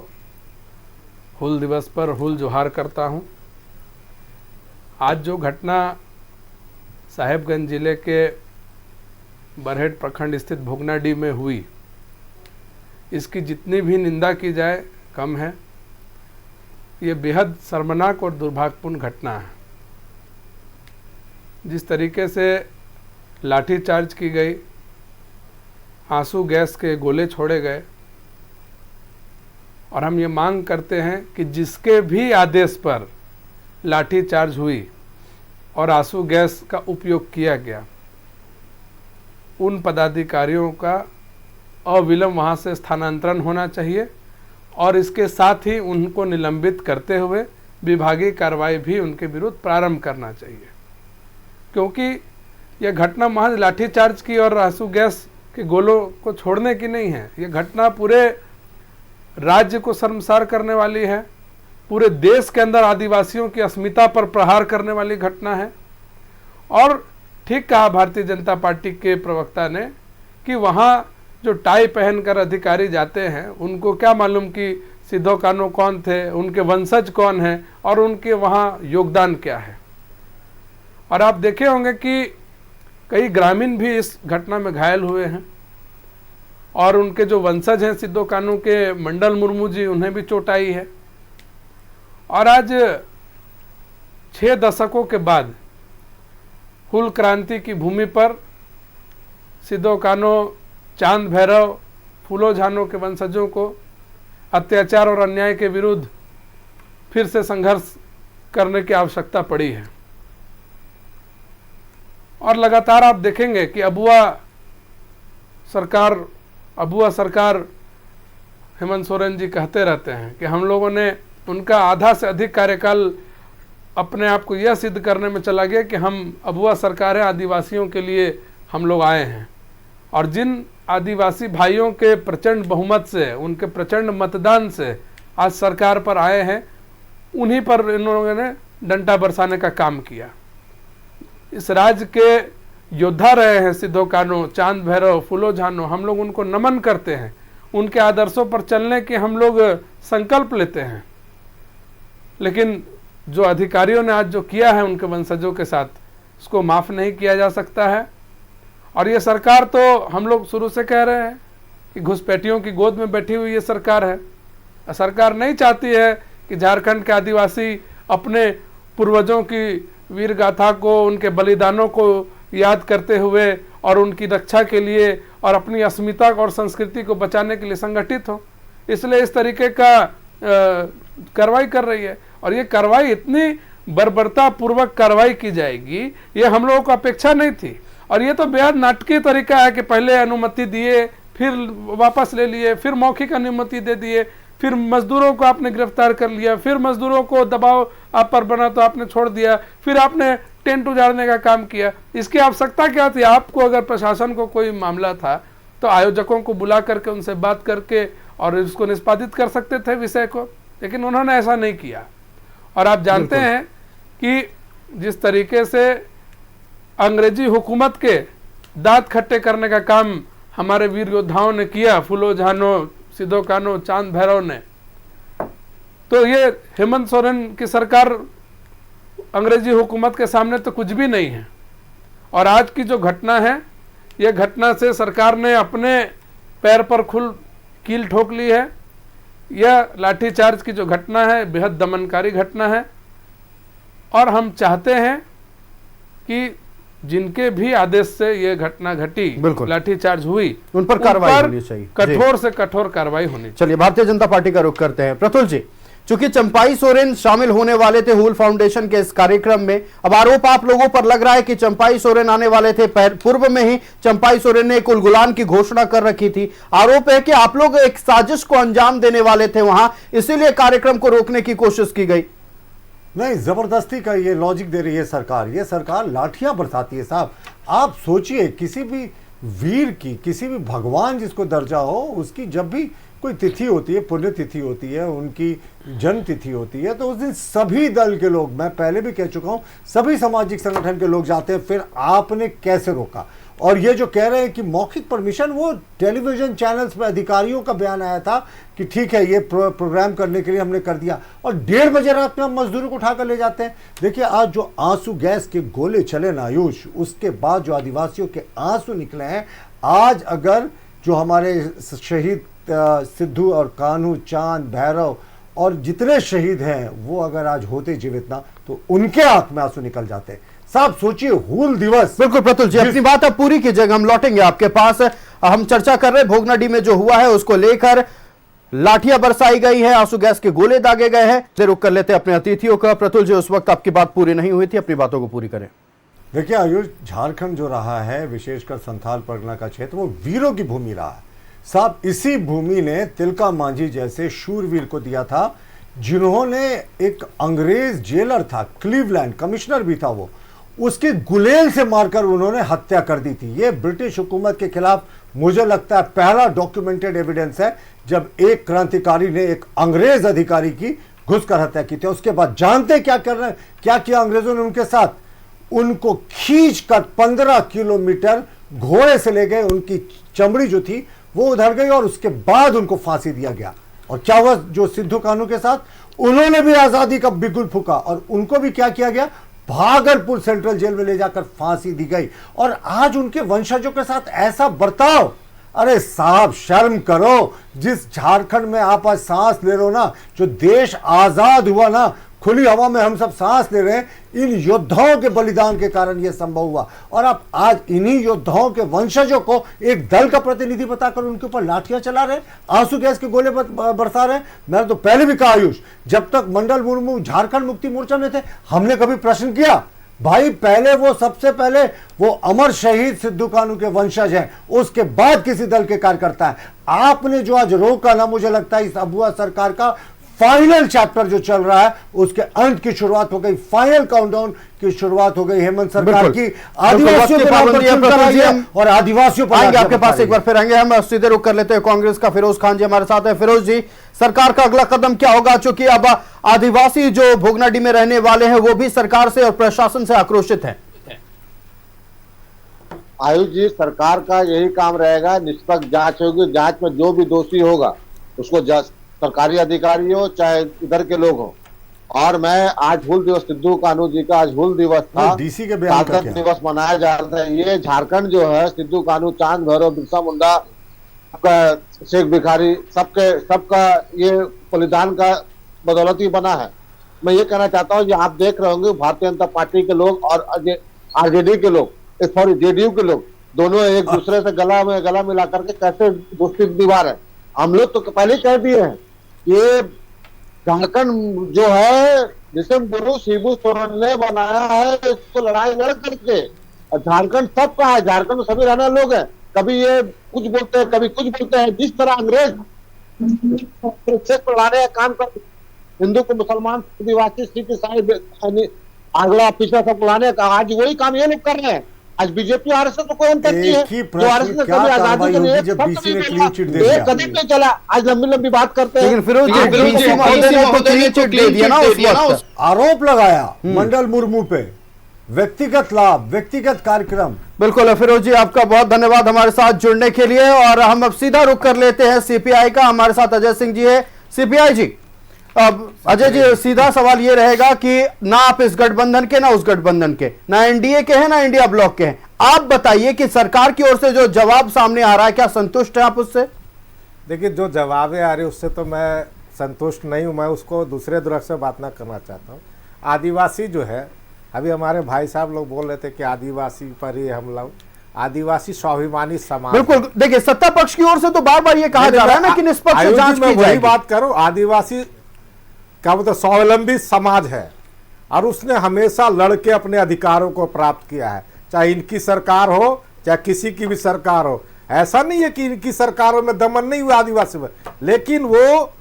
हूल दिवस पर हूल जोहार करता हूं। आज जो घटना साहेबगंज जिले के बरहेट प्रखंड स्थित भोगनाडीह में हुई, इसकी जितनी भी निंदा की जाए कम है। ये बेहद शर्मनाक और दुर्भाग्यपूर्ण घटना है। जिस तरीके से लाठीचार्ज की गई, आंसू गैस के गोले छोड़े गए, और हम ये मांग करते हैं कि जिसके भी आदेश पर लाठीचार्ज हुई और आंसू गैस का उपयोग किया गया, उन पदाधिकारियों का अविलंब वहाँ से स्थानांतरण होना चाहिए और इसके साथ ही उनको निलंबित करते हुए विभागीय कार्रवाई भी उनके विरुद्ध प्रारंभ करना चाहिए। क्योंकि यह घटना महज लाठीचार्ज की और आंसू गैस के गोलों को छोड़ने की नहीं है। यह घटना पूरे राज्य को शर्मसार करने वाली है, पूरे देश के अंदर आदिवासियों की अस्मिता पर प्रहार करने वाली घटना है। और ठीक कहा भारतीय जनता पार्टी के प्रवक्ता ने कि वहाँ जो टाई पहनकर अधिकारी जाते हैं, उनको क्या मालूम कि सिदो कान्हू कौन थे, उनके वंशज कौन हैं और उनके वहाँ योगदान क्या है। और आप देखे होंगे कि कई ग्रामीण भी इस घटना में घायल हुए हैं और उनके जो वंशज हैं सिदो कान्हू के मंडल मुर्मू जी, उन्हें भी चोट आई है। और आज 6 दशकों के बाद हूल क्रांति की भूमि पर सिदो कान्हू, चांद भैरव, फूलो झानो के वंशजों को अत्याचार और अन्याय के विरुद्ध फिर से संघर्ष करने की आवश्यकता पड़ी है। और लगातार आप देखेंगे कि अबुआ सरकार हेमंत सोरेन जी कहते रहते हैं कि हम लोगों ने उनका आधा से अधिक कार्यकाल अपने आप को यह सिद्ध करने में चला गया कि हम अबुआ सरकार है, आदिवासियों के लिए हम लोग आए हैं। और जिन आदिवासी भाइयों के प्रचंड बहुमत से, उनके प्रचंड मतदान से आज सरकार पर आए हैं, उन्हीं पर इन लोगों ने डंडा बरसाने का काम किया। इस राज्य के योद्धा रहे हैं सिदो कान्हू, चांद भैरव, फूलो झानो, हम लोग उनको नमन करते हैं, उनके आदर्शों पर चलने के हम लोग संकल्प लेते हैं। लेकिन जो अधिकारियों ने आज जो किया है उनके वंशजों के साथ, उसको माफ़ नहीं किया जा सकता है। और ये सरकार तो हम लोग शुरू से कह रहे हैं कि घुसपैठियों की गोद में बैठी हुई ये सरकार है। सरकार नहीं चाहती है कि झारखंड के आदिवासी अपने पूर्वजों की वीर गाथा को, उनके बलिदानों को याद करते हुए और उनकी रक्षा के लिए और अपनी अस्मिता और संस्कृति को बचाने के लिए संगठित हो। इसलिए इस तरीके का कार्रवाई कर रही है। और ये कार्रवाई इतनी बर्बरता पूर्वक कार्रवाई की जाएगी, ये हम लोगों को अपेक्षा नहीं थी। और ये तो बेहद नाटकीय तरीका है कि पहले अनुमति दिए, फिर वापस ले लिए, फिर मौखिक अनुमति दे दिए, फिर मजदूरों को आपने गिरफ्तार कर लिया, फिर मजदूरों को दबाव आप पर बना तो आपने छोड़ दिया, फिर आपने टेंट उजाड़ने का काम किया। इसकी आवश्यकता क्या थी? आपको अगर प्रशासन को कोई मामला था तो आयोजकों को बुला करके उनसे बात करके और इसको निष्पादित कर सकते थे विषय को, लेकिन उन्होंने ऐसा नहीं किया। और आप जानते हैं कि जिस तरीके से अंग्रेजी हुकूमत के दांत खट्टे करने का काम हमारे वीर योद्धाओं ने किया, फूलो झानो, सिदो कान्हू, चांद भैरव ने, तो ये हेमंत सोरेन की सरकार अंग्रेजी हुकूमत के सामने तो कुछ भी नहीं है। और आज की जो घटना है, ये घटना से सरकार ने अपने पैर पर कील ठोक ली है। यह लाठीचार्ज की जो घटना है बेहद दमनकारी घटना है। और हम चाहते हैं कि जिनके भी आदेश से ये घटना घटी, लाठीचार्ज हुई, उन पर कार्रवाई होनी चाहिए, कठोर से कठोर कार्रवाई होनी चाहिए। चलिए भारतीय जनता पार्टी का रुख करते हैं। प्रफुल्ल जी, चूंकि चंपाई सोरेन शामिल होने वाले थे हूल फाउंडेशन के इस कार्यक्रम में, अब आरोप आप लोगों पर लग रहा है कि चंपाई सोरेन आने वाले थे, पूर्व में ही चंपाई सोरेन ने एक उलगुलान की घोषणा कर रखी थी। आरोप है कि आप लोग एक साजिश को अंजाम देने वाले थे वहां, इसीलिए कार्यक्रम को रोकने की कोशिश की गई। नहीं, जबरदस्ती का ये लॉजिक दे रही है सरकार। ये सरकार लाठियां बरसाती है साहब। आप सोचिए, किसी भी वीर की, किसी भी भगवान जिसको दर्जा हो, उसकी जब भी कोई तिथि होती है, पुण्य तिथि होती है, उनकी जन्म तिथि होती है, तो उस दिन सभी दल के लोग, मैं पहले भी कह चुका हूं, सभी सामाजिक संगठन के लोग जाते हैं। फिर आपने कैसे रोका? और ये जो कह रहे हैं कि मौखिक परमिशन, वो टेलीविजन चैनल्स पे अधिकारियों का बयान आया था कि ठीक है, ये प्रोग्राम करने के लिए हमने कर दिया, और 1:30 बजे रात में हम मजदूरों को उठाकर ले जाते हैं। देखिए, आज जो आंसू गैस के गोले चले ना आयुष, उसके बाद जो आदिवासियों के आंसू निकले हैं, आज अगर जो हमारे शहीद सिद्धू और कान्हू, चांद भैरव और जितने शहीद हैं, वो अगर आज होते जीवित ना, तो उनके आंख में आंसू निकल जाते। साहब सोचिए, हूल दिवस। बिल्कुल प्रतुल जी, अपनी बात अब पूरी कीजिएगा, हम लौटेंगे आपके पास। हम चर्चा कर रहे हैं भोगनाडीह में जो हुआ है उसको लेकर। लाठियां बरसाई गई है, आंसू गैस के गोले दागे गए हैं। रुक कर लेते अपने अतिथियों का। प्रतुल जी, उस वक्त आपकी बात पूरी नहीं हुई थी, अपनी बातों को पूरी करें। देखिए आयुष, झारखंड जो रहा है, विशेषकर संथाल परगना का क्षेत्र, वो वीरों की भूमि रहा है साहब। इसी भूमि ने तिलका मांझी जैसे शूरवीर को दिया था, जिन्होंने एक अंग्रेज जेलर था, क्लीवलैंड कमिश्नर भी था, वो उसकी गुलेल से मारकर उन्होंने हत्या कर दी थी। ये ब्रिटिश हुकूमत के खिलाफ मुझे लगता है पहला डॉक्यूमेंटेड एविडेंस है, जब एक क्रांतिकारी ने एक अंग्रेज अधिकारी की घुसकर हत्या की थी। उसके बाद जानते क्या कर रहे हैं, क्या किया अंग्रेजों ने उनके साथ? उनको खींचकर 15 किलोमीटर घोड़े से ले गए, उनकी चमड़ी जो थी वो उधर गई, और उसके बाद उनको फांसी दिया गया। और क्या हुआ जो सिद्धू कान्हू के साथ? उन्होंने भी आजादी का बिगुल फूका, और उनको भी क्या किया गया? भागलपुर सेंट्रल जेल में ले जाकर फांसी दी गई। और आज उनके वंशजों के साथ ऐसा बर्ताव, अरे साहब शर्म करो। जिस झारखंड में आप आज सांस ले रहे हो ना, जो देश आजाद हुआ ना, खुली हवा में हम सब सांस ले रहे हैं, इन योद्धाओं के बलिदान के कारण यह संभव हुआ। और आप आज इन्हीं योद्धाओं के वंशजों को एक दल का प्रतिनिधि बताकर उनके ऊपर लाठियां चला रहे हैं, आंसू गैस के गोले बरसा रहे हैं। मैंने तो पहले भी कहा आयुष, जब तक मंडल मुर्मू झारखंड मुक्ति मोर्चा में थे, हमने कभी प्रश्न किया भाई पहले वो सबसे पहले वो अमर शहीद सिद्धू कानू के वंशज हैं, उसके बाद किसी दल के कार्यकर्ता है। आपने जो आज रोका ना, मुझे लगता है इस अबुआ सरकार का फाइनल चैप्टर जो चल रहा है उसके अंत की शुरुआत हो गई, फाइनल काउंटडाउन की शुरुआत हो गई हेमंत सरकार की। आदिवासियों पर और आदिवासियों पर आएंगे आपके पास, एक बार फिर आएंगे। हम सीधे रुक कर लेते हैं, कांग्रेस का फिरोज खान जी हमारे साथ है। फिरोज जी, सरकार का अगला कदम क्या होगा, चूंकि अब आदिवासी जो भोगनाडीह में रहने वाले हैं वो भी सरकार से और प्रशासन से आक्रोशित हैं। आयुष जी, सरकार का यही काम रहेगा, निष्पक्ष जांच होगी, जांच में जो भी दोषी होगा उसको सरकारी अधिकारी हो चाहे इधर के लोग हो। और मैं आज हूल दिवस, सिद्धू कानू जी का आज हूल दिवस था, डीसी के बयान का क्या? दिवस मनाया जा रहा है। ये झारखंड जो है सिद्धू कानू, चांद भैरव, बिरसा मुंडा, शेख भिखारी, सबका ये बलिदान का बदौलत ही बना है। मैं ये कहना चाहता हूँ, आप देख रहे होंगे भारतीय जनता पार्टी के लोग और आरजेडी के लोग, सॉरी जेडीयू के लोग, दोनों एक दूसरे से गला में गला मिला करके कैसे दोस्ती दीवार है। हम लोग तो पहले कह दिए हैं, ये झारखंड जो है जिसे गुरु शिबू सोरेन ने बनाया है, इसको लड़ाई लड़ करके। झारखंड सबका है, झारखंड में सभी रहने लोग हैं, कभी ये कुछ बोलते हैं कभी कुछ बोलते हैं। जिस तरह अंग्रेज को लड़ाने का काम कर, हिंदू को मुसलमान, आदिवासी, सिख, ईसाई, आगला पिछड़ा सब लाने का, आज वही काम ये लोग कर रहे हैं। आज बीजेपी आरएसएस को कोई अंतर नहीं है, जो आरएसएस ने कभी आजादी के लिए एक कदम नहीं चला। आज लंबी लंबी बात करते हैं, आरोप लगाया मंडल मुर्मू पे, व्यक्तिगत लाभ, व्यक्तिगत कार्यक्रम। बिल्कुल फिरोज जी, आपका बहुत धन्यवाद हमारे साथ जुड़ने के लिए। और हम अब सीधा रुख कर लेते हैं सीपीआई का, हमारे साथ अजय सिंह जी है। सीपीआई जी, अब अजय जी, सीधा सवाल ये रहेगा कि ना आप इस गठबंधन के, ना उस गठबंधन के, ना एनडीए के हैं, ना इंडिया ब्लॉक के हैं, आप बताइए कि सरकार की ओर से जो जवाब सामने आ रहा है, क्या संतुष्ट है आप उससे? देखिए, जो जवाबें आ रही है उससे तो मैं संतुष्ट नहीं हूं। मैं उसको दूसरे दृष्टि से बात ना करना चाहता हूं। आदिवासी जो है, अभी हमारे भाई साहब लोग बोल रहे थे कि आदिवासी पर ही हम लोग, आदिवासी स्वाभिमानी समाज। बिल्कुल, देखिए सत्ता पक्ष की ओर से तो बार बार ये कहा जा रहा है ना कि निष्पक्ष जांच की जाएगी। वही बात करो, आदिवासी क्या मतलब स्वावलंबी समाज है और उसने हमेशा लड़के अपने अधिकारों को प्राप्त किया है, चाहे इनकी सरकार हो चाहे किसी की भी सरकार हो। ऐसा नहीं है कि इनकी सरकारों में दमन नहीं हुआ आदिवासी में, लेकिन वो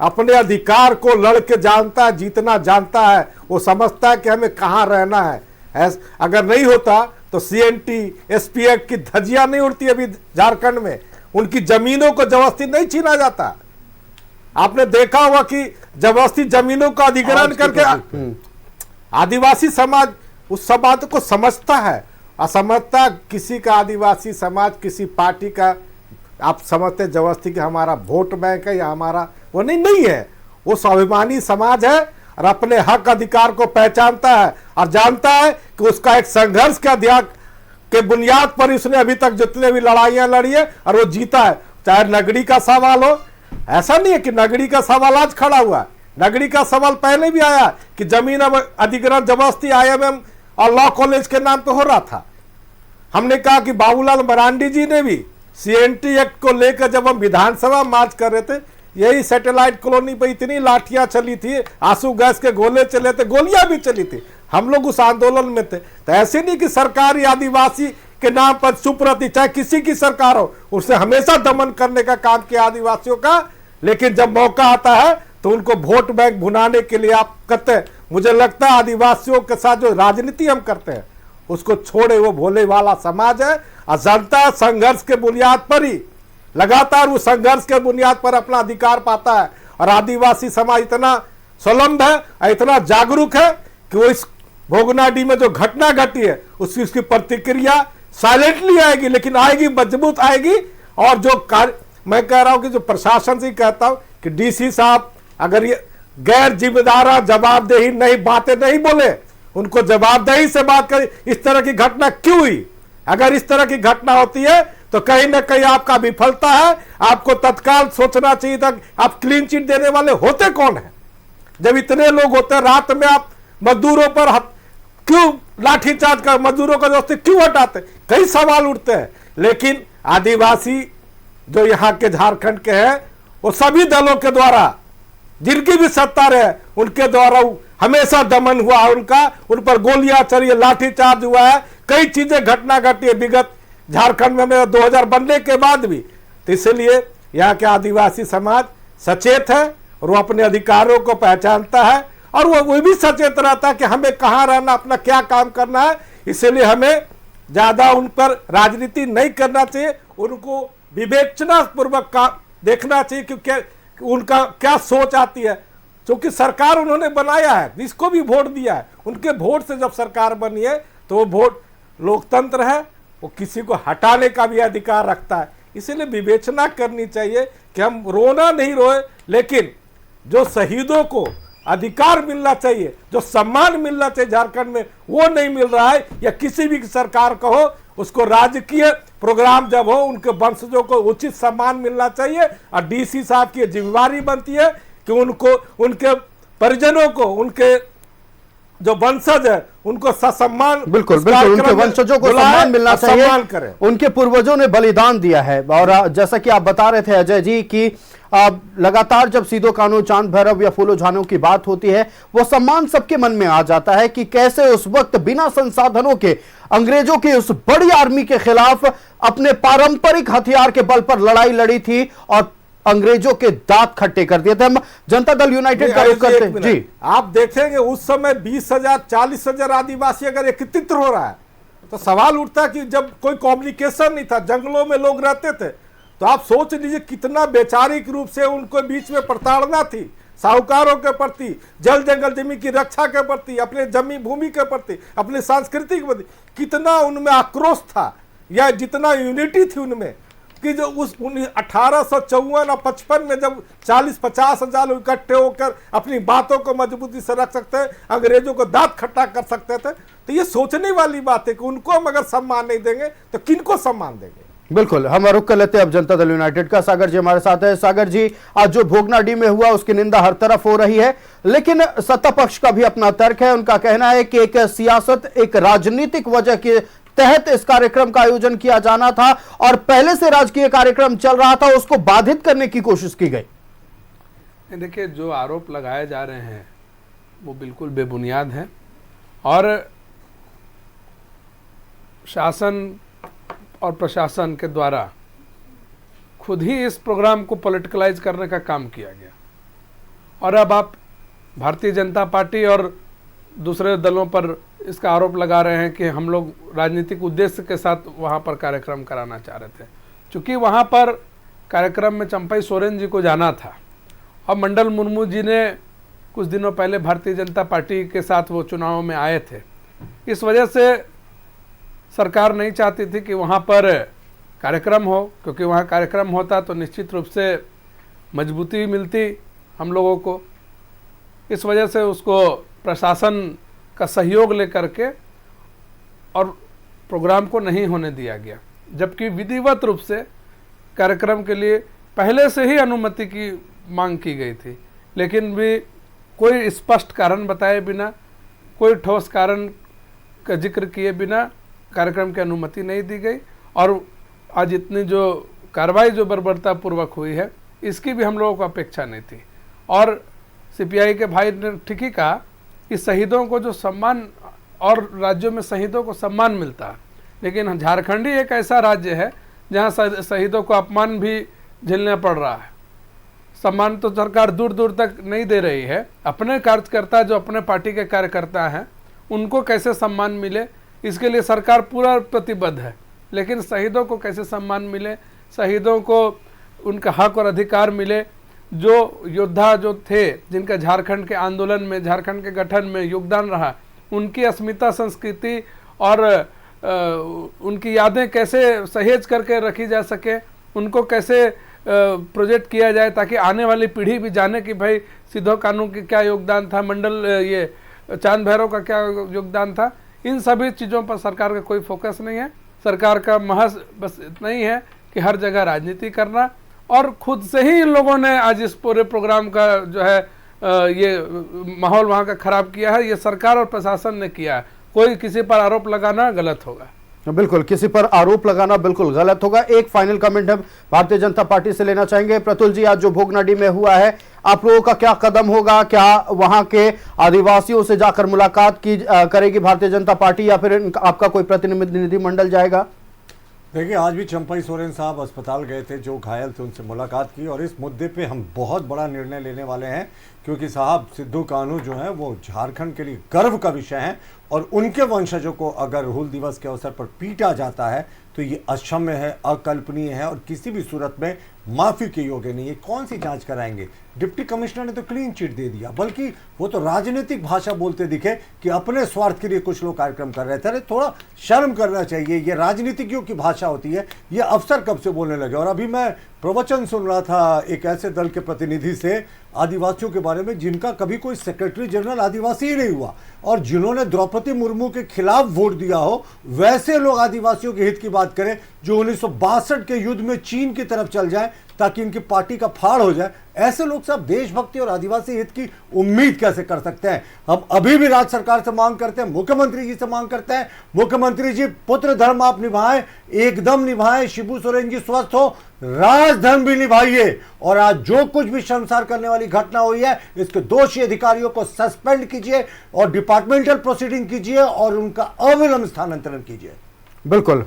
अपने अधिकार को लड़के जानता है, जीतना जानता है। वो समझता है कि हमें कहाँ रहना है। अगर नहीं होता तो सीएनटी एसपी एक्ट की धज्जियां नहीं उड़ती अभी झारखंड में, उनकी जमीनों को जबरदस्ती नहीं छीना जाता। आपने देखा होगा कि जबरदस्ती जमीनों का अधिग्रहण करके आदिवासी समाज उस सब बात को समझता है। असमझता किसी का आदिवासी समाज किसी पार्टी का आप समझते जबरदस्ती कि हमारा वोट बैंक है या हमारा, वो नहीं है। वो स्वाभिमानी समाज है और अपने हक अधिकार को पहचानता है और जानता है कि उसका एक संघर्ष का त्याग के बुनियाद पर उसने अभी तक जितने भी लड़ाइयां लड़ी है और वो जीता है। चाहे नगरी का सवाल हो, ऐसा नहीं है कि नगरी का सवाल आज खड़ा हुआ, नगरी का सवाल पहले भी आया कि जमीन अब अधिग्रहण जबरदस्ती आईएमएम और लॉ कॉलेज के नाम पे हो रहा था। हमने कहा कि बाबूलाल मरांडी जी ने भी सीएनटी एक्ट को लेकर जब हम विधानसभा मार्च कर रहे थे, यही सैटेलाइट कॉलोनी पर इतनी लाठियां चली थी, आंसू गैस के गोले चले थे, गोलियां भी चली थी, हम लोग उस आंदोलन में थे। तो ऐसे नहीं कि सरकारी आदिवासी के नाम पर चुप रहती, चाहे किसी की सरकार हो, उससे हमेशा दमन करने का काम किया आदिवासियों का। लेकिन जब मौका आता है तो उनको वोट बैंक भुनाने के लिए आप करते हैं। मुझे लगता है आदिवासियों के साथ जो राजनीति हम करते हैं उसको छोड़े, वो भोले वाला समाज है और जनता संघर्ष के बुनियाद पर ही लगातार वो संघर्ष के बुनियाद पर अपना अधिकार पाता है। और आदिवासी समाज इतना स्वलंब है और इतना जागरूक है कि वो इस भोगनाडीह में जो घटना घटी है उसकी प्रतिक्रिया साइलेंटली आएगी, लेकिन आएगी, मजबूत आएगी। और जो कार्य मैं कह रहा हूं कि जो प्रशासन से कहता हूं कि डीसी साहब अगर ये गैर जिम्मेदार जवाबदेही नहीं बातें नहीं बोले, उनको जवाबदेही से बात करें। इस तरह की घटना क्यों हुई? अगर इस तरह की घटना होती है तो कहीं ना कहीं आपका विफलता है। आपको तत्काल सोचना चाहिए था आप क्लीन चिट देने वाले होते कौन है, जब इतने लोग होते हैं रात में आप मजदूरों पर क्यों लाठीचार्ज कर, मजदूरों का दोस्ती क्यों हटाते, कई सवाल उठते हैं। लेकिन आदिवासी जो यहाँ के झारखंड के हैं वो सभी दलों के द्वारा, जिनकी भी सत्ता रहे उनके द्वारा हमेशा दमन हुआ है उनका, उन पर गोलियां चली, लाठीचार्ज हुआ है, कई चीजें घटना घटी है विगत झारखंड में 2000 बनने के बाद भी। तो इसलिए यहाँ के आदिवासी समाज सचेत है और वो अपने अधिकारों को पहचानता है और वो भी सचेत रहता है कि हमें कहाँ रहना, अपना क्या काम करना है। इसलिए हमें ज्यादा उन पर राजनीति नहीं करना चाहिए, उनको विवेचना पूर्वक काम देखना चाहिए क्योंकि उनका क्या सोच आती है, क्योंकि सरकार उन्होंने बनाया है, जिसको भी वोट दिया है उनके वोट से जब सरकार बनी है तो वो वोट लोकतंत्र है, वो किसी को हटाने का भी अधिकार रखता है। इसलिए विवेचना करनी चाहिए कि हम रोना नहीं रोए, लेकिन जो शहीदों को अधिकार मिलना चाहिए, जो सम्मान मिलना चाहिए झारखंड में, वो नहीं मिल रहा है। या किसी भी सरकार का हो, उसको राजकीय प्रोग्राम जब हो उनके वंशजों को उचित सम्मान मिलना चाहिए और डीसी साहब की जिम्मेवारी बनती है कि उनको, उनके परिजनों को, उनके जो वंशज है उनको सम्मान, बिल्कुल बिल्कुल उनके वंशजों को सम्मान मिलना चाहिए। उनके पूर्वजों ने बलिदान दिया है और जैसा कि आप बता रहे थे अजय जी कि लगातार जब सीधो कान्हू, चांद भैरव या फूलो झानो की बात होती है वो सम्मान सबके मन में आ जाता है कि कैसे उस वक्त बिना संसाधनों के अंग्रेजों की उस बड़ी आर्मी के खिलाफ अपने पारंपरिक हथियार के बल पर लड़ाई लड़ी थी और अंग्रेजों के दांत खट्टे कर दिए थे। हम जनता दल यूनाइटेड का रुख करते हैं जी। आप देखेंगे उस समय 20,000 40,000 आदिवासी अगर एकत्रित हो रहा है तो सवाल उठता है कि जब कोई कम्युनिकेशन नहीं था, जंगलों में लोग रहते थे, तो आप सोच लीजिए कितना वैचारिक रूप से उनको बीच में प्रताड़ना थी, साहूकारों के प्रति, जल जंगल जमीन की रक्षा के प्रति, अपने जमीन भूमि के प्रति, अपने संस्कृति के प्रति कितना उनमें आक्रोश था या जितना यूनिटी थी उनमें कि जो उस 1854 और 55 में जब 40-50 हजार लोग इकट्ठे होकर अपनी बातों को मजबूती से रख सकते हैं, अंग्रेजों को दांत खट्टा कर सकते थे। तो ये सोचने वाली बात है कि उनको हम अगर सम्मान नहीं देंगे तो किनको सम्मान देंगे। बिल्कुल, हम रुख कर लेते हैं अब जनता दल यूनाइटेड का। सागर जी हमारे साथ है। सागर जी, आज जो भोगनाडीह में हुआ उसकी निंदा हर तरफ हो रही है, लेकिन सत्ता पक्ष का भी अपना तर्क है। उनका कहना है कि एक सियासत, एक राजनीतिक वजह के तहत इस कार्यक्रम का आयोजन किया जाना था और पहले से राजकीय कार्यक्रम चल रहा था, उसको बाधित करने की कोशिश की गई। देखिए, जो आरोप लगाए जा रहे हैं वो बिल्कुल बेबुनियाद हैं और शासन और प्रशासन के द्वारा खुद ही इस प्रोग्राम को पॉलिटिकलाइज करने का काम किया गया। और अब आप भारतीय जनता पार्टी और दूसरे दलों पर इसका आरोप लगा रहे हैं कि हम लोग राजनीतिक उद्देश्य के साथ वहाँ पर कार्यक्रम कराना चाह रहे थे। चूँकि वहाँ पर कार्यक्रम में चंपई सोरेन जी को जाना था और मंडल मुर्मू जी ने कुछ दिनों पहले भारतीय जनता पार्टी के साथ वो चुनाव में आए थे, इस वजह से सरकार नहीं चाहती थी कि वहाँ पर कार्यक्रम हो, क्योंकि वहाँ कार्यक्रम होता तो निश्चित रूप से मजबूती मिलती हम लोगों को। इस वजह से उसको प्रशासन का सहयोग लेकर के और प्रोग्राम को नहीं होने दिया गया, जबकि विधिवत रूप से कार्यक्रम के लिए पहले से ही अनुमति की मांग की गई थी, लेकिन भी कोई स्पष्ट कारण बताए बिना, कोई ठोस कारण का जिक्र किए बिना कार्यक्रम की अनुमति नहीं दी गई। और आज इतनी जो कार्रवाई जो बर्बरतापूर्वक हुई है, इसकी भी हम लोगों को अपेक्षा नहीं थी। और सीपीआई के भाई ने ठीक ही कहा कि शहीदों को जो सम्मान, और राज्यों में शहीदों को सम्मान मिलता है, लेकिन झारखंड ही एक ऐसा राज्य है जहां शहीदों को अपमान भी झेलना पड़ रहा है। सम्मान तो सरकार दूर दूर तक नहीं दे रही है। अपने कार्यकर्ता, जो अपने पार्टी के कार्यकर्ता हैं, उनको कैसे सम्मान मिले, इसके लिए सरकार पूरा प्रतिबद्ध है, लेकिन शहीदों को कैसे सम्मान मिले, शहीदों को उनका हक और अधिकार मिले। जो योद्धा जो थे, जिनका झारखंड के आंदोलन में, झारखंड के गठन में योगदान रहा, उनकी अस्मिता, संस्कृति और उनकी यादें कैसे सहेज करके रखी जा सके, उनको कैसे प्रोजेक्ट किया जाए ताकि आने वाली पीढ़ी भी जाने कि भाई सीधो कान्हू की क्या योगदान था, मंडल ये चांद भैरव का क्या योगदान था। इन सभी चीज़ों पर सरकार का कोई फोकस नहीं है। सरकार का महज बस इतना ही है कि हर जगह राजनीति करना, और खुद से ही इन लोगों ने आज इस पूरे प्रोग्राम का जो है ये माहौल वहाँ का खराब किया है, ये सरकार और प्रशासन ने किया है। कोई किसी पर आरोप लगाना गलत होगा। बिल्कुल, किसी पर आरोप लगाना बिल्कुल गलत होगा। एक फाइनल कमेंट हम भारतीय जनता पार्टी से लेना चाहेंगे। प्रतुल जी, आज जो भोगनाडी में हुआ है, आप लोगों का क्या कदम होगा? क्या वहां के आदिवासियों से जाकर मुलाकात करेगी भारतीय जनता पार्टी, या फिर आपका कोई प्रतिनिधिमंडल जाएगा? देखिए, आज भी चंपई सोरेन साहब अस्पताल गए थे, जो घायल थे उनसे मुलाकात की, और इस मुद्दे पे हम बहुत बड़ा निर्णय लेने वाले हैं, क्योंकि साहब सिद्धू कान्हू जो है वो झारखंड के लिए गर्व का विषय है, और उनके वंशजों को अगर हूल दिवस के अवसर पर पीटा जाता है तो ये अक्षम्य है, अकल्पनीय है, और किसी भी सूरत में माफी के योग्य नहीं है। कौन सी जांच कराएंगे? डिप्टी कमिश्नर ने तो क्लीन चिट दे दिया, बल्कि वो तो राजनीतिक भाषा बोलते दिखे कि अपने स्वार्थ के लिए कुछ लोग कार्यक्रम कर रहे थे। अरे थोड़ा शर्म करना चाहिए, ये राजनीतिज्ञों की भाषा होती है। ये अफसर कब से बोलने लगे? और अभी मैं प्रवचन सुन रहा था एक ऐसे दल के प्रतिनिधि से आदिवासियों के बारे में जिनका कभी कोई सेक्रेटरी जनरल आदिवासी ही नहीं हुआ, और जिन्होंने द्रौपदी मुर्मू के खिलाफ वोट दिया हो, वैसे लोग आदिवासियों के हित की बात करें जो 1962 के युद्ध में चीन की तरफ चल जाए ताकि इनकी पार्टी का फाड़ हो जाए। ऐसे लोग सब देशभक्ति और आदिवासी हित की उम्मीद कैसे कर सकते हैं? हम अभी भी राज्य सरकार से मांग करते हैं, मुख्यमंत्री जी से मांग करते हैं, मुख्यमंत्री जी पुत्र धर्म आप निभाएं, एकदम निभाएं। शिबू सोरेन जी स्वस्थ हो, राजधर्म भी निभाइए, और आज जो कुछ भी शर्मसार करने वाली घटना हुई है, इसके दोषी अधिकारियों को सस्पेंड कीजिए और डिपार्टमेंटल प्रोसीडिंग कीजिए और उनका अविलंब स्थानांतरण कीजिए। बिल्कुल।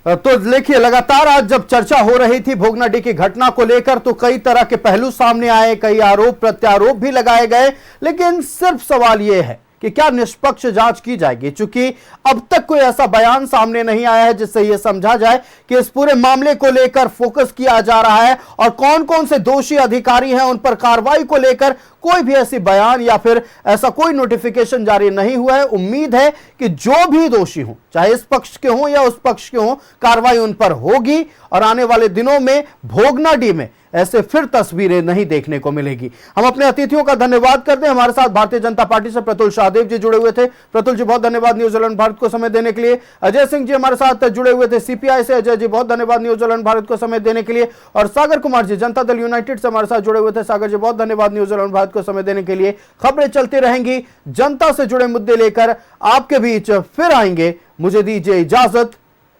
तो देखिए, लगातार आज जब चर्चा हो रही थी भोगनाडी की घटना को लेकर, तो कई तरह के पहलू सामने आए, कई आरोप प्रत्यारोप भी लगाए गए, लेकिन सिर्फ सवाल यह है कि क्या निष्पक्ष जांच की जाएगी, क्योंकि अब तक कोई ऐसा बयान सामने नहीं आया है जिससे यह समझा जाए कि इस पूरे मामले को लेकर फोकस किया जा रहा है और कौन कौन से दोषी अधिकारी हैं उन पर कार्रवाई को लेकर कोई भी ऐसी बयान या फिर ऐसा कोई नोटिफिकेशन जारी नहीं हुआ है। उम्मीद है कि जो भी दोषी हों, चाहे इस पक्ष के हों या उस पक्ष के हों, कार्रवाई उन पर होगी और आने वाले दिनों में भोगनाडी में ऐसे फिर तस्वीरें नहीं देखने को मिलेगी। हम अपने अतिथियों का धन्यवाद करते हैं। हमारे साथ भारतीय जनता पार्टी से प्रतुल शाहदेव जी जुड़े हुए थे। प्रतुल जी, बहुत धन्यवाद न्यूजीलैंड भारत को समय देने के लिए। अजय सिंह जी हमारे साथ जुड़े हुए थे सीपीआई से। अजय जी, बहुत धन्यवाद न्यूजीलैंड भारत को समय देने के लिए। और सागर कुमार जी जनता दल यूनाइटेड से हमारे साथ जुड़े हुए थे। सागर जी, बहुत धन्यवाद न्यूजीलैंड भारत को समय देने के लिए। खबरें चलती रहेंगी, जनता से जुड़े मुद्दे लेकर आपके बीच फिर आएंगे। मुझे दीजिए इजाजत,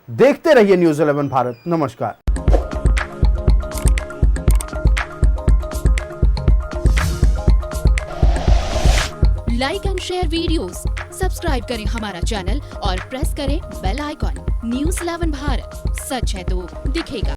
देखते रहिए न्यूज़ 11 भारत। नमस्कार। Like and share videos, subscribe करें हमारा चैनल और प्रेस करें बेल आइकॉन। न्यूज़ 11 भारत, सच है तो दिखेगा।